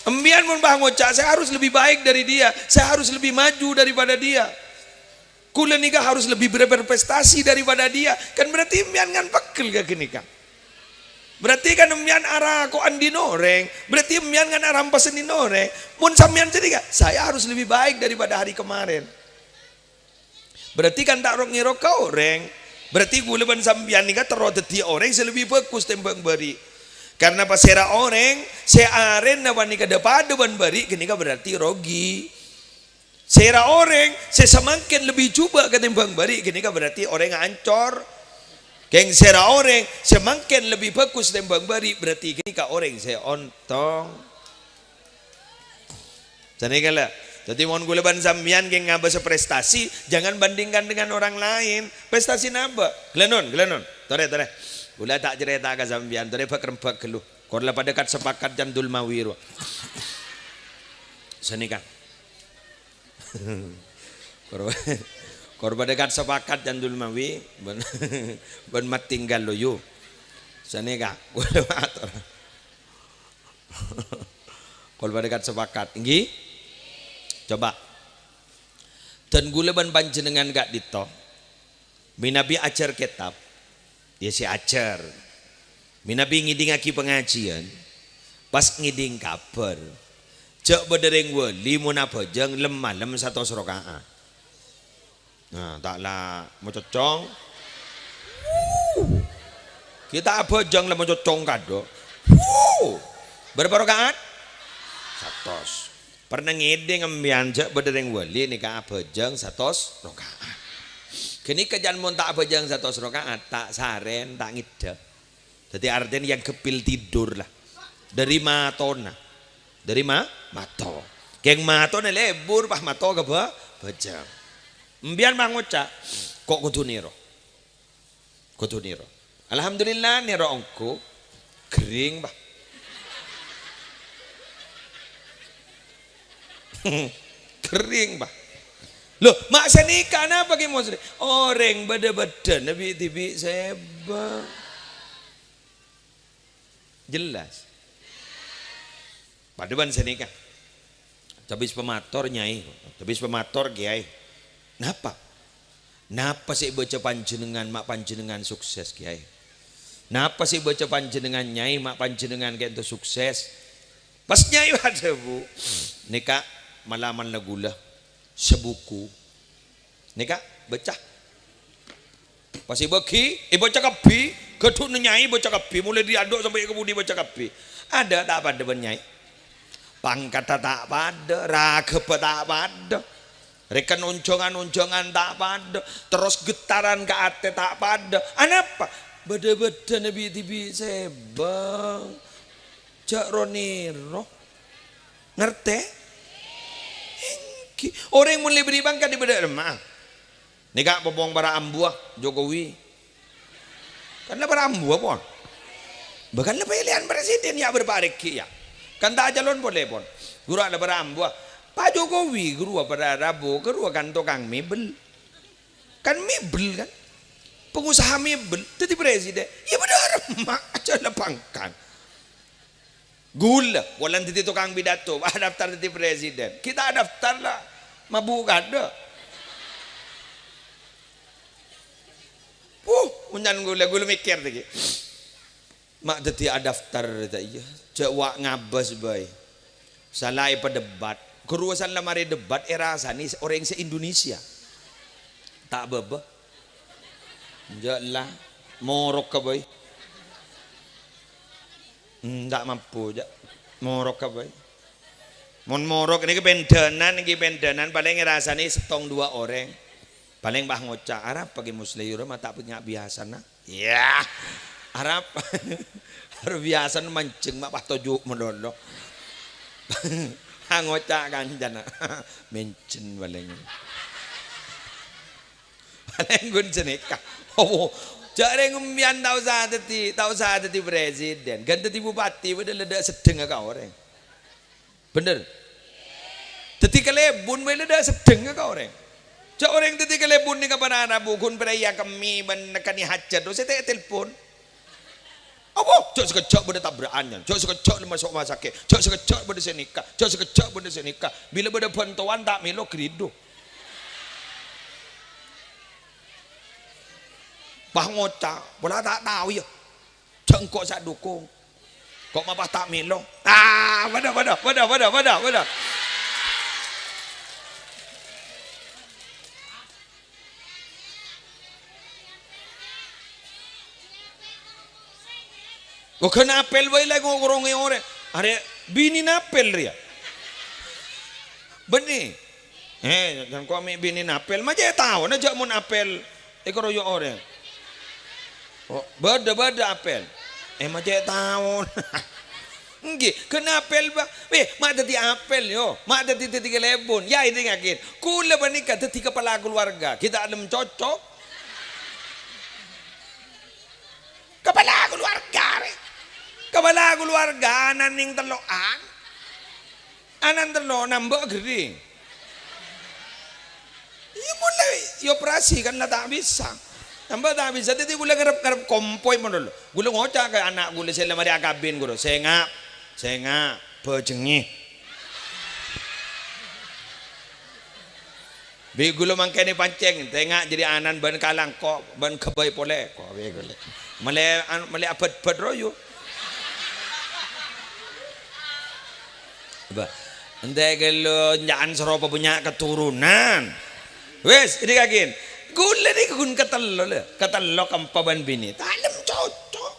embian mun bah ngocak saya harus lebih baik dari dia saya harus lebih maju daripada dia kula nikah harus lebih berprestasi daripada dia kan berarti embian kan pekel ke gini kan berarti kan embian arah ko andi noreng berarti embian kan arah pesen noreng mun sampean jadi kan saya harus lebih baik daripada hari kemarin berarti kan tak ngiro ka orang berarti kula ban sampean nikah terus dadi orang selebih bagus tembang bari karena pas era orang searen na nikah dapat ban bari gini kan berarti rogi Sera orang, semakin lebih coba ketimbang bari, gini kan berarti orang ancor. Keng sera orang, semakin lebih bagus ketimbang bari, berarti gini kan orang saya ontong. Jadi kalau, jadi mohon gula ban sambian keng ngabas prestasi, jangan bandingkan dengan orang lain. Prestasi napa? Gelenon. Tore. Gula tak cerita ke sambian, tore pak keluh. Korla pada kat sepakat jandul mawiru. Seni kan. korban dekat sepakat jandul mawi ben mat tinggal loyo sane kak gula matur korban dekat sepakat nggih coba dan gula ban panjenengan gak dito minabi ajar kitab ya si ajar minabi ngidingaki pengajian pas ngiding kabar cek bedereng wali munabajang lem 100 rakaat. Nah, taklah mau cocong. Kita abajang lem cocong kado. Berapa rakaat? 100. Pernah ngide ngembian cek bedereng wali nikah abajang 100 rakaat. Kini kejan mun tak abajang 100 rakaat tak saren tak ngidap. Jadi artinya yang kepil tidur lah. Dari matona. Dari mato. Keng mato ne lebur pah mato ke bajang. Mbian mangocak kok kudu niro. Alhamdulillah niro ongko kering bah. Kering bah. Loh, mak senika napa ki mosri? Orang beda-beda nabi tibi seba. Jelas. Padeban senika. Habis pemator nyai, habis pemator kiai. Napa sih baca panjenengan mak panjenengan sukses kiai? Napa sih baca panjenengan nyai mak panjenengan kayak itu sukses? Pas nyai ada bu, nika malaman lagula sebuku. Nika baca. Pas bagi, baca kapi, kedua nyai baca kapi, mulai diaduk sampai kebudi baca kapi. Ada tak pada nyai? Pangkat tak pada, ragep tak pada, rekan unjongan tak pada, terus getaran ke ate tak pada. Anapa? Beda-beda nabi tibi sebang, cak roniro, ngerti? Orang mulai beri bangkat di beda remah. Nika popong para ambuah Jokowi, karena para ambuah pun, bahkan pilihan presiden ya berpariki ya. Kan tak calon boleh pun. Guru ada berambu. Pak Jokowi guru pada Rabu, guru kan tukang mebel. Kan mebel kan. Pengusaha mebel, jadi presiden. Ya benar mak aja lepangkan. Gula, walan titi tukang pidato, daftar titi presiden. Kita daftar lah, mabuk ada. Unyan gula mikir lagi. Mak titi daftar tak iya. Cewak ngabas bay. Salah debat. Keruasan lamari debat era sani orang se-Indonesia. Tak beba. Jalah morok ka bay. Tak mampu je. Morok ka bay. Mon morok ini kebendanan paling rasane setong dua orang. Paling bah ngocak Arab pakai muslim mah tak punya biasa nah. Ya. Arab harus biasa mancing mak pah tojuk modolo. Ngocak kan jana. Mencen paling. Paling gun ceneka. Oh, jare ngumpian tau sah tadi presiden. Ganti tadi bupati udah leda sedeng ka orang. Bener. Tadi kelebun we leda sedeng ka orang. Cak orang tadi kelebun ni kapan ana bukun peraya kami ban nekani hajat do saya telepon. Apa? Cak sekejap benda tabrakannya. Cak sekejap masuk rumah sakit. Cak sekejap benda senikah. Cak sekejap benda senikah. Bila benda bantuan tak melo krido. Bah ngocak, bola tak tahu ya. Cengkok sak dukung. Kok mapah tak melo. Pada. Oh kena apel bae lagi ngorong ore. Are bini napel dia. Benih. Jangan kau ambil bini napel. Macam tahu na jak mun apel. Ikoroyo orang. Oh, beda apel. Macam tahu. Nggih, kena apel ba? Mak tadi apel yo. Mak tadi kelebon. Ya ini ngakin. Kula banika tadi kepala keluarga. Kita ada mencocok. Kepala keluarga. Kepala keluarga anan ning telokan. Anan telo nambah gede. Ya mulai operasi kan lah tak bisa. Nambah tak bisa. Jadi gula garap kompoi menol. Gula ngocak ke anak gula saya lemari akabin guru. Saya ngap pejengih. Bi gula mangkene panceng. Tengak jadi anan ban kalang kok ban kebai pole. Kok be gula. Male apet royo. Entah kalau jangan seropa punya keturunan. Wes, ini kakin. Gula ni kun ketelo kampaban bini. Talem cocok.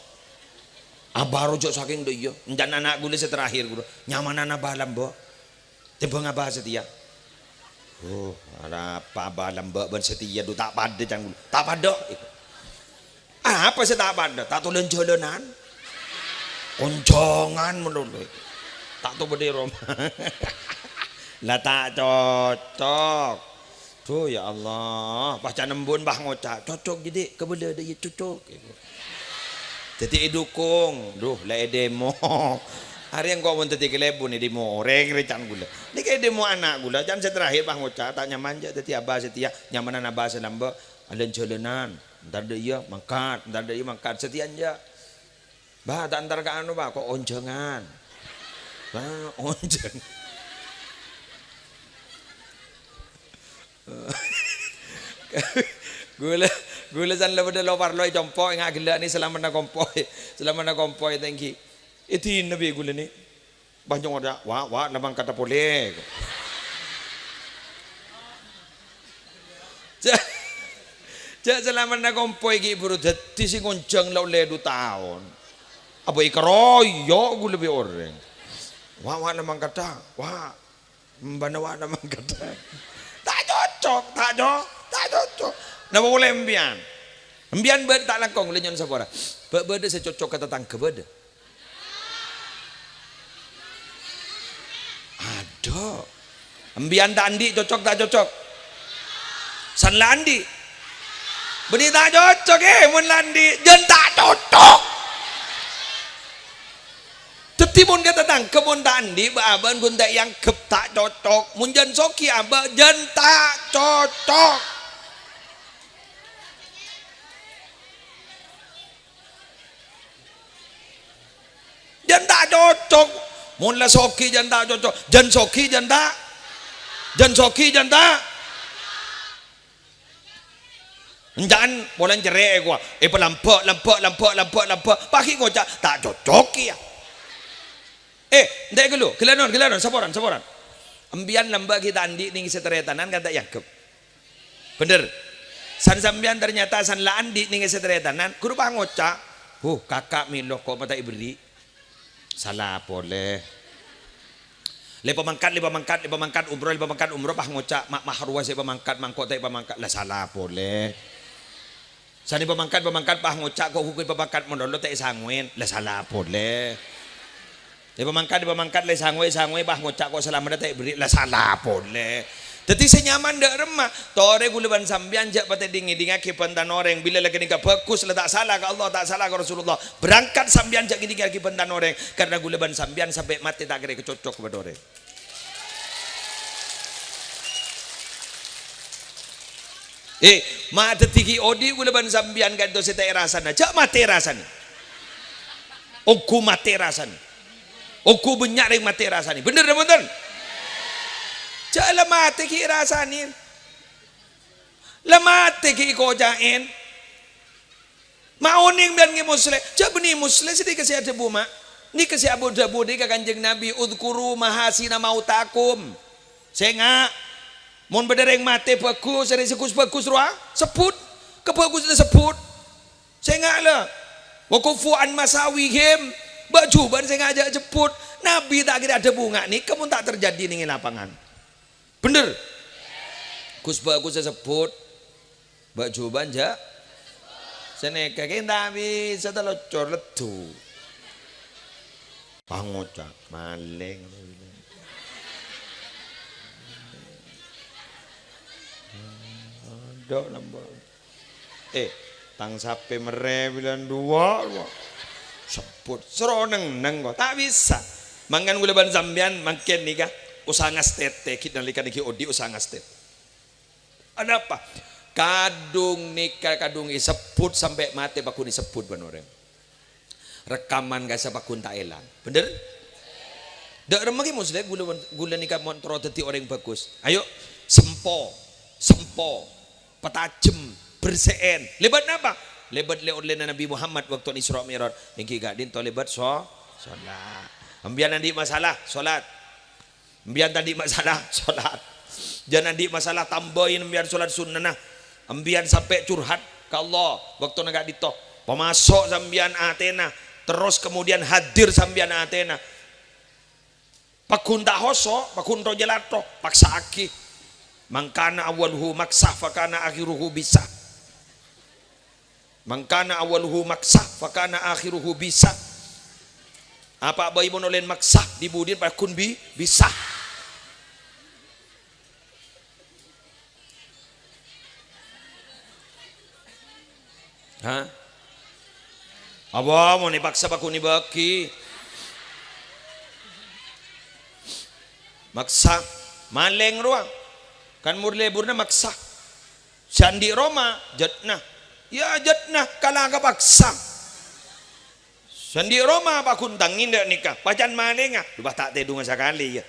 Baru jok saking doyo. Jangan anak gula seterakhir gula. Nyaman anak balam bo. Timbang apa setia. Oh, ada apa balam bo ban setia do tak pada jangan gula. Tak pada. Apa sih tak pada? Tak tulen jalanan. Koncongan menurut. Tak tahu berdiri lah tak cocok tuh ya Allah baca nembun bah ngocak cocok jadi kebela dia cocok jadi dukung duh lah demo hari yang kau mau tadi kelebun ni demo orang recan gula ni kayak demo anak gula jangan terakhir bah ngocak tak nyaman je jadi abah setia nyamanan abah selamba ada jalanan ntar dia mangkat setia aja bah tak antar ke anu bah kok onjengan onjeng gula san lepas dah lopar loi compoi ngak gila ni selama nak kompoi thank you itu nabi gula ni banyak ada wah namang kata boleh jak selama nak kompoi ki buru dadi sing onjeng lau le 2 tahun apa ikaroyo gula be orang wah namang kata wah mbanawa namang kata tak cocok nama boleh embian ber tak langkong le nyon sapora berde secocok kata tangke berde ada embian tak andi cocok tak cocok san landi beri tak cocok mun landi jen tak cocok Tetimun kata tang kebun tandi aban gun tak yang kep tak cocok munjan soki aba jen tak cocok jen tak cocok Mun la soki janda cocok, jan soki janda. Jan soki janda. Jangan bolan cerai gua. Pelampak. Pagi ngocak tak cocok ya. Ndek dulu, kelanon, sabaran. Ambian lamba kita andi ning seteretanan kata Yakub. Bener. San sambian ternyata san la andi ning seteretanan, kudu ngocak. Kakak milo kok mata iberi. Salah boleh. Lepa mangkat umroh pah ngocak mak mahrua saya pemangkat mangkot saya pemangkat lah salah boleh. Sani pemangkat pah ngocak kok hukum pemangkat mondolo tak sangwen lah salah boleh. Dia pemangkat le sangwe pah ngocak kok selama tak beri lah salah boleh. Jadi senyaman dak remah. Tore guleban sambian jak pate dingi ke pentan orang bila lagi nikah bagus lah tak salah ke Allah tak salah ke Rasulullah. Berangkat sambian jak dingi ke pentan orang karena guleban sambian sampai mati tak kira kecocok kepada orang. Mata tiki odi guleban sambian kan dosa tak rasana. Jak mati rasani. Oku mati rasani. Oku banyak yang mati rasani. Bener dah betul. Jala mati ki rasanin. La mati ki ko jain. Mauning bian ngi musle. Ja beni musle sidi kasi ada buma. Ni kasi abu dabu ni ka Kanjeng Nabi udkuru mahasina mautakum. Senga mun bedereng mati bagus sering sekus bagus ruah sebut kebagus dah sebut. Senga lah. Wa kufuan masawihim. Baju ban senga aja jemput. Nabi tak kira ada bunga ni kamu tak terjadi ning lapangan. Bener. Kus bagus sebut. Baju banja. Seneka kita bisa telocor letu. Pangocak maling. Dok lambang. Tang sape mere bilang dua. Sebut seroneng neng kok tak bisa. Mangan guleban sambian makin nikah. Usaha ngastet kita nalikan iki odi usaha ngastet. Ada apa? Kadung nikah kadung sebut sampai mati bakun disebut benorem. Rekaman gak sabakun tak elang. Bener? Dak remagi muslim gula nikah montro dadi orang bagus. Ayo sempo petajem berseen. Lebat apa? Lebat le oleh Nabi Muhammad waktu Isra Mi'raj. Niki gak din to lebat salat. Ambian nanti masalah salat. Ambian tadi masalah solat. Jangan di masalah tambahin ambian solat sunnah. Ambian sampai curhat ke Allah waktu negak dito. Pemasok sambian Athena. Terus kemudian hadir sambian Athena. Pakun tak hoso, pakun to jelato, paksa aki. Mangkana awalhu maksah fakana akhiruhu bisa. Mangkana awalhu maksah fakana akhiruhu bisa. Apa bayi monolen maksah dibudin pakun bisa. Apa mau dipaksa pakun dibagi? Maksa maleng ruang kan murleburna maksa. Sandi Roma jatna. Ya jatna kalaga paksa. Sandi Roma pakun tangin dak nikah. Pacan malenga. Dubah tak tedung sekali ya.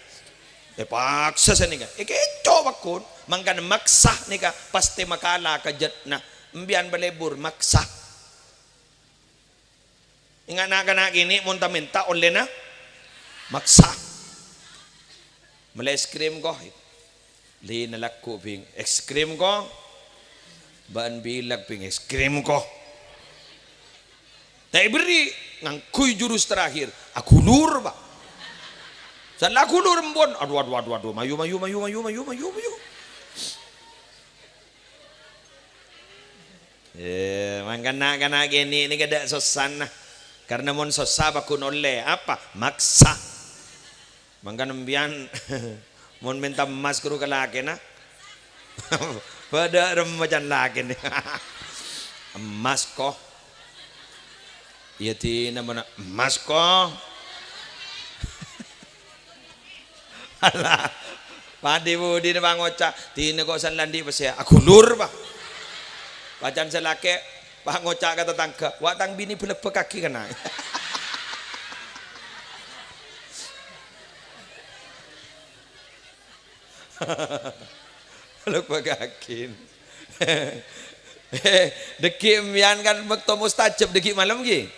Paksa senika. Keco pakun. Mangkan maksa nikah pasti makala ka jatna. Mbian balebur maksa. Ingat nak gini munta minta oleh na maksa. Mula es krim ko. Li nalakko ping es krim ko. Ban bilag ping es krim ko. Tak beri ngangkuy jurus terakhir. Aku lur ba. San aku lur mbon. Aduh. Mayu. Mangkana gini ini kada sosana. Karena mon sosa bakun oleh apa? Maksa. Mangkan mbian mon minta emas kuru ke laki na. Pada remajan laki nih. Emas kok. Iya tina mana emas kok. Alah. Padi budi ni bang oca. Tina kok san landi pasya. Aku lur ba. Pacan selake. Pak ngocak kata tangga, watang bini belek kaki kena. Lu bagakin. Deki mbian kan bekto mustajab deki malam ki.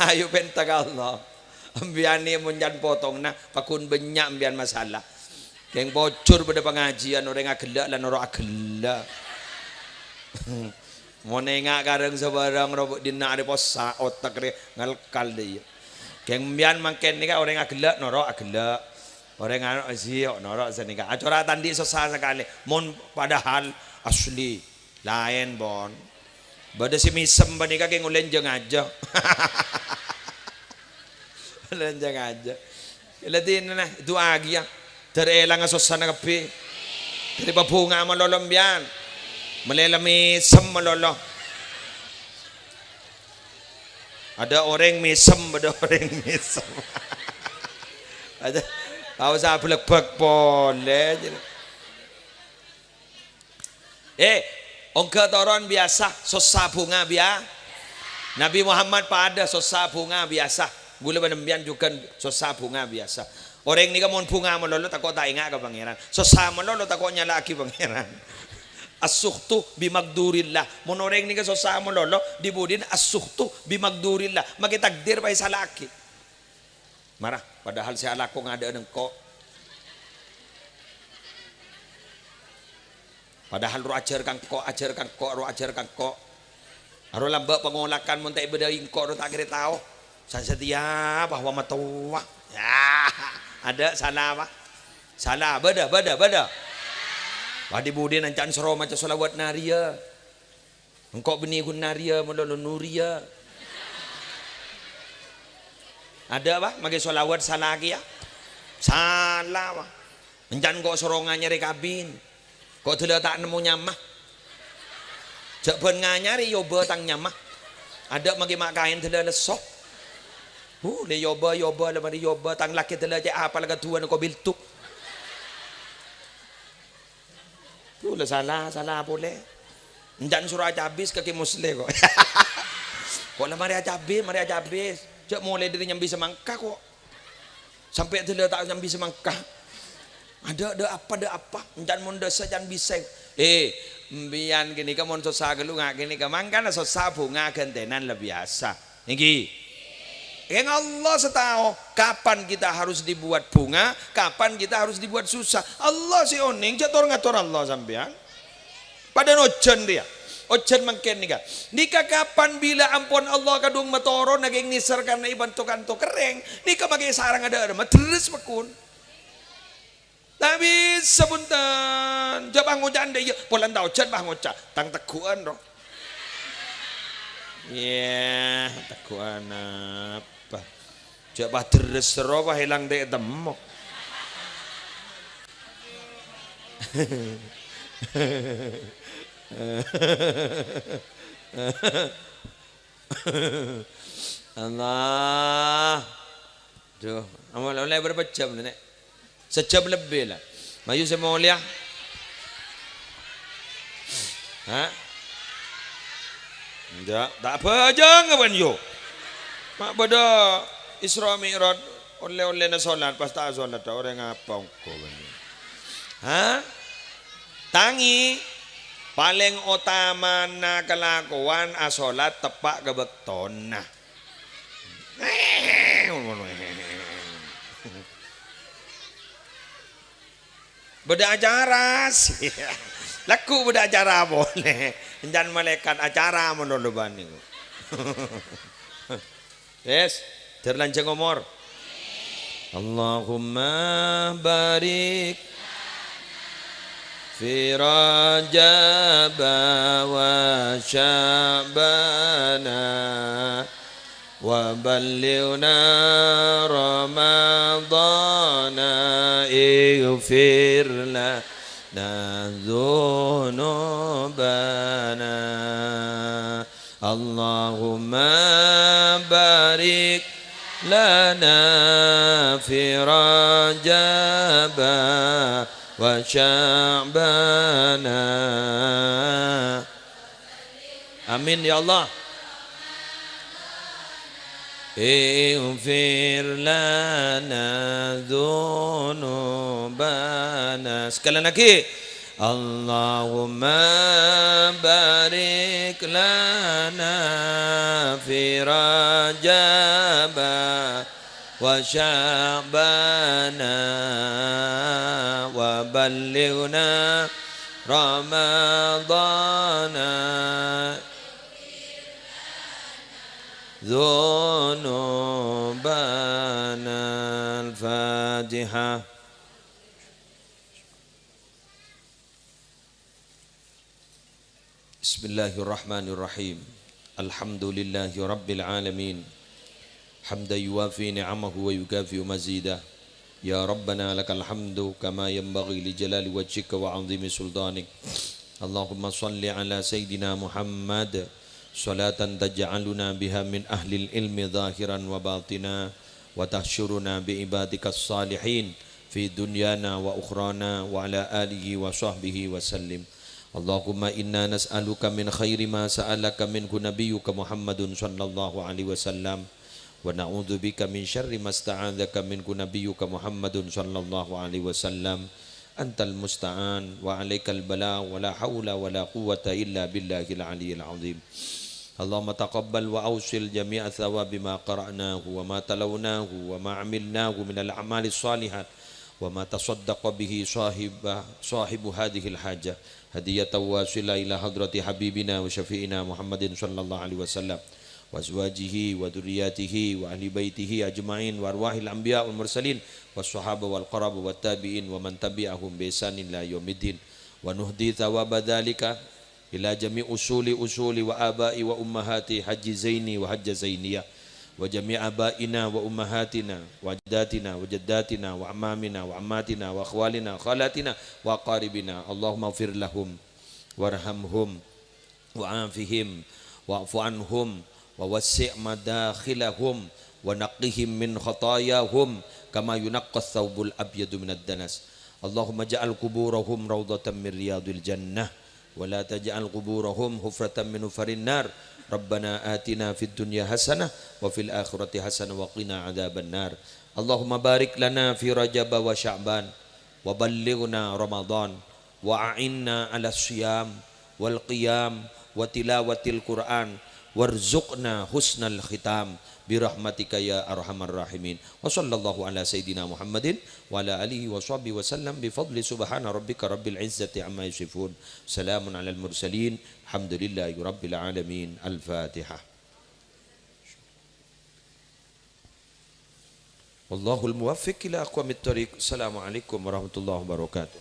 Ayo pentak Allah. Mbian ni mun jan potongna pakun banyak mbian masalah. Keng bocor pada pengajian orang agelak lan orang agelak. Mau nengak kareng sebarang robot dina ada posa otak dia ngalkal dia. Keng mbian mangken ni kan orang agelak norok agelak. Orang anak siok norok senika. Acara tandi susah sekali. Mon padahal asli lain bon. Bada si misem banika keng ulenjeng aja. Ulenjeng aja. Ilatin na itu agi ya. Terelang susana kapi. Dari babunga malolombian. Melelami sem malolo. Ada orang misem, ada orang misem. Ada tahu saya belak-belak boleh. Ongka toron biasa, susah bunga biasa. Nabi Muhammad pada susah bunga biasa. Gula benembian juga susah bunga biasa. Orang ni kan mon bunga melolo takut tak ingat ke pangeran. Susah melolo takut nyala laki pangeran. As-sukhtu bimagdurillah. Mon orang ni kan susah melolo dibudin as-sukhtu bimagdurillah. Maki takdir pai salaki. Marah padahal si alako ngada nengko. Padahal ru ajarkan ko. Aro lambak pengolakan mun tak beda ingko ru tak kira tahu. San setia bahwa matawa. Ya, ada salah apa? Salah beda. Wadi budin ancan sero macam solawat naria. Engkau beni gun naria melolo nuria. Ada apa? Magi solawat salah lagi ya? Salah apa? Ancan kok sorongan nyari kabin. Kok tidak tak nemu nyamah. Jak ben nganyari yo betang nyamah. Ada magi mak kain tidak lesok. Le yoba lemari yoba tang laki telah je apa laga tuan ko biltu. Tu lah salah boleh. Enjan surah habis kaki musle kok. Kok lah mari habis. Cak mulai dari nyambi semangka kok. Sampai telah tak nyambi semangka. Ada apa. Enjan mun desa jan bisa. Mbian gini ka mun susah gelu ngak gini ka mangkan susah bunga gentenan lebih biasa. Niki. Yang Allah setahu kapan kita harus dibuat bunga, kapan kita harus dibuat susah. Allah si oning ngatur Allah sampean. Pada ojen dia. Ojen mangken nika kapan bila ampun Allah kadung matoro naging nisar karena iban kanto kereng. Nika bagi sarang ada terus makun. Tapi sepunten jabang hujan deh polan tau ojen bang oca tang teguan roh. Ya, teguan apa? Coba terus apa hilang dek temok. Allah. Duh, amal oleh berapa jam nek? Sejam lebih lah. Maju saya mau lihat. Hah? Enggak, tak apa aja ngapain yo. Mak pada Isra Mi'raj oleh na solat pas tak solat orang apa engko bani. Hah? Tangi paling utama na kelakuan asolat tepak kebekton nah. Beda acara sih. Laku beda acara boleh. Jangan malaikat acara menurut bani. Yes, terlanjang umur. Allahumma barik fi Rajab wa Sya'bana wa ballighna Ramadana ighfir lana dhunubana Allahumma barik lana fi Rajab wa Sya'bana. Amin ya Allah. اغفر لنا ذنوبنا. Sekali lagi. Allahumma barik lana fi Rajab wa Sya'bana wa ballighna Ramadana dhunubana. Al-Fatihah. Bismillahirrahmanirrahim. Alhamdulillahi rabbil alamin. Hamda yuwafi ni'amahu wa yukafi mazidah. Ya Rabbana lakal hamdu kama yanbaghi li jalali wajhika wa 'azimi sultanik. Allahumma salli ala Sayyidina Muhammad salatan taj'aluna biha min ahlil ilmi zahiran wa batina wa tahsyuruna bi ibadikas salihin fi dunyana wa ukhrana wa ala alihi wa sahbihi wa sallim. Allahumma inna nas'aluka min khairi ma sa'alaka minhu nabiyyuka Muhammadun sallallahu alaihi wasallam wa na'udzubika min syarri ma sta'adzaka minhu nabiyyuka Muhammadun sallallahu alaihi wasallam. Antal musta'an wa 'alaikal balagh wa la haula wa la quwwata illa billahil aliyyil azim. Allahumma taqabbal wa awsil jami'a thawabi ma qara'nahu wa ma talawnahu wa ma 'amilnahu minal a'malis shalihat wa ma tasaddaqa bihi sahibu hadhil hajah hadiyatan wasila ila hadrati habibina wa syafi'ina Muhammadin sallallahu alaihi wasallam wa azwajihi wa dzurriyyatihi wa ahli baitihi ajma'in wa arwahil anbiya wal mursalin was sahaba wal qaraba wat tabi'in wa man tabi'ahum bi ihsanin ila yaumiddin wa nuhdi thawaba dzalika ila jami' usuli wa abai wa ummahati haji zaini wa hajja zainiyah wa jami' abaina wa ummahatina wa jaddatina wa jaddatina wa amamina wa ammatina wa akhwalina khalatina wa qaribina. Allahumma ighfir lahum warhamhum wa afihim wa'fu anhum wa wassi' madakhilahum wa naqqihim min khatayahum kama yunaqqas thawbul abyadu minad danas. Allahumma ja'al quburahum rawdatan min riyadil jannah wa la taj'al quburahum hufratan min hufarin nar. Rabbana atina fid dunya hasanah wa fil akhirati hasanah wa qina adzaban nar. Allahumma barik lana fi Rajab wa Sya'ban wa ballighna Ramadan wa a'inna 'ala siyam wal qiyam wa tilawatil Qur'an warzuqna husnal khitam bi rahmatika ya arhamar rahimin. Wa sallallahu ala sayidina Muhammadin wa ala alihi wa sahbihi wa sallam bi fadli subhana rabbika rabbil izzati amma yasifun. Salamun alal mursalin. Alhamdulillahi rabbil alamin. Al-Fatihah. Wallahul muwaffiq ila aqwamit thariq. Assalamualaikum warahmatullahi wabarakatuh.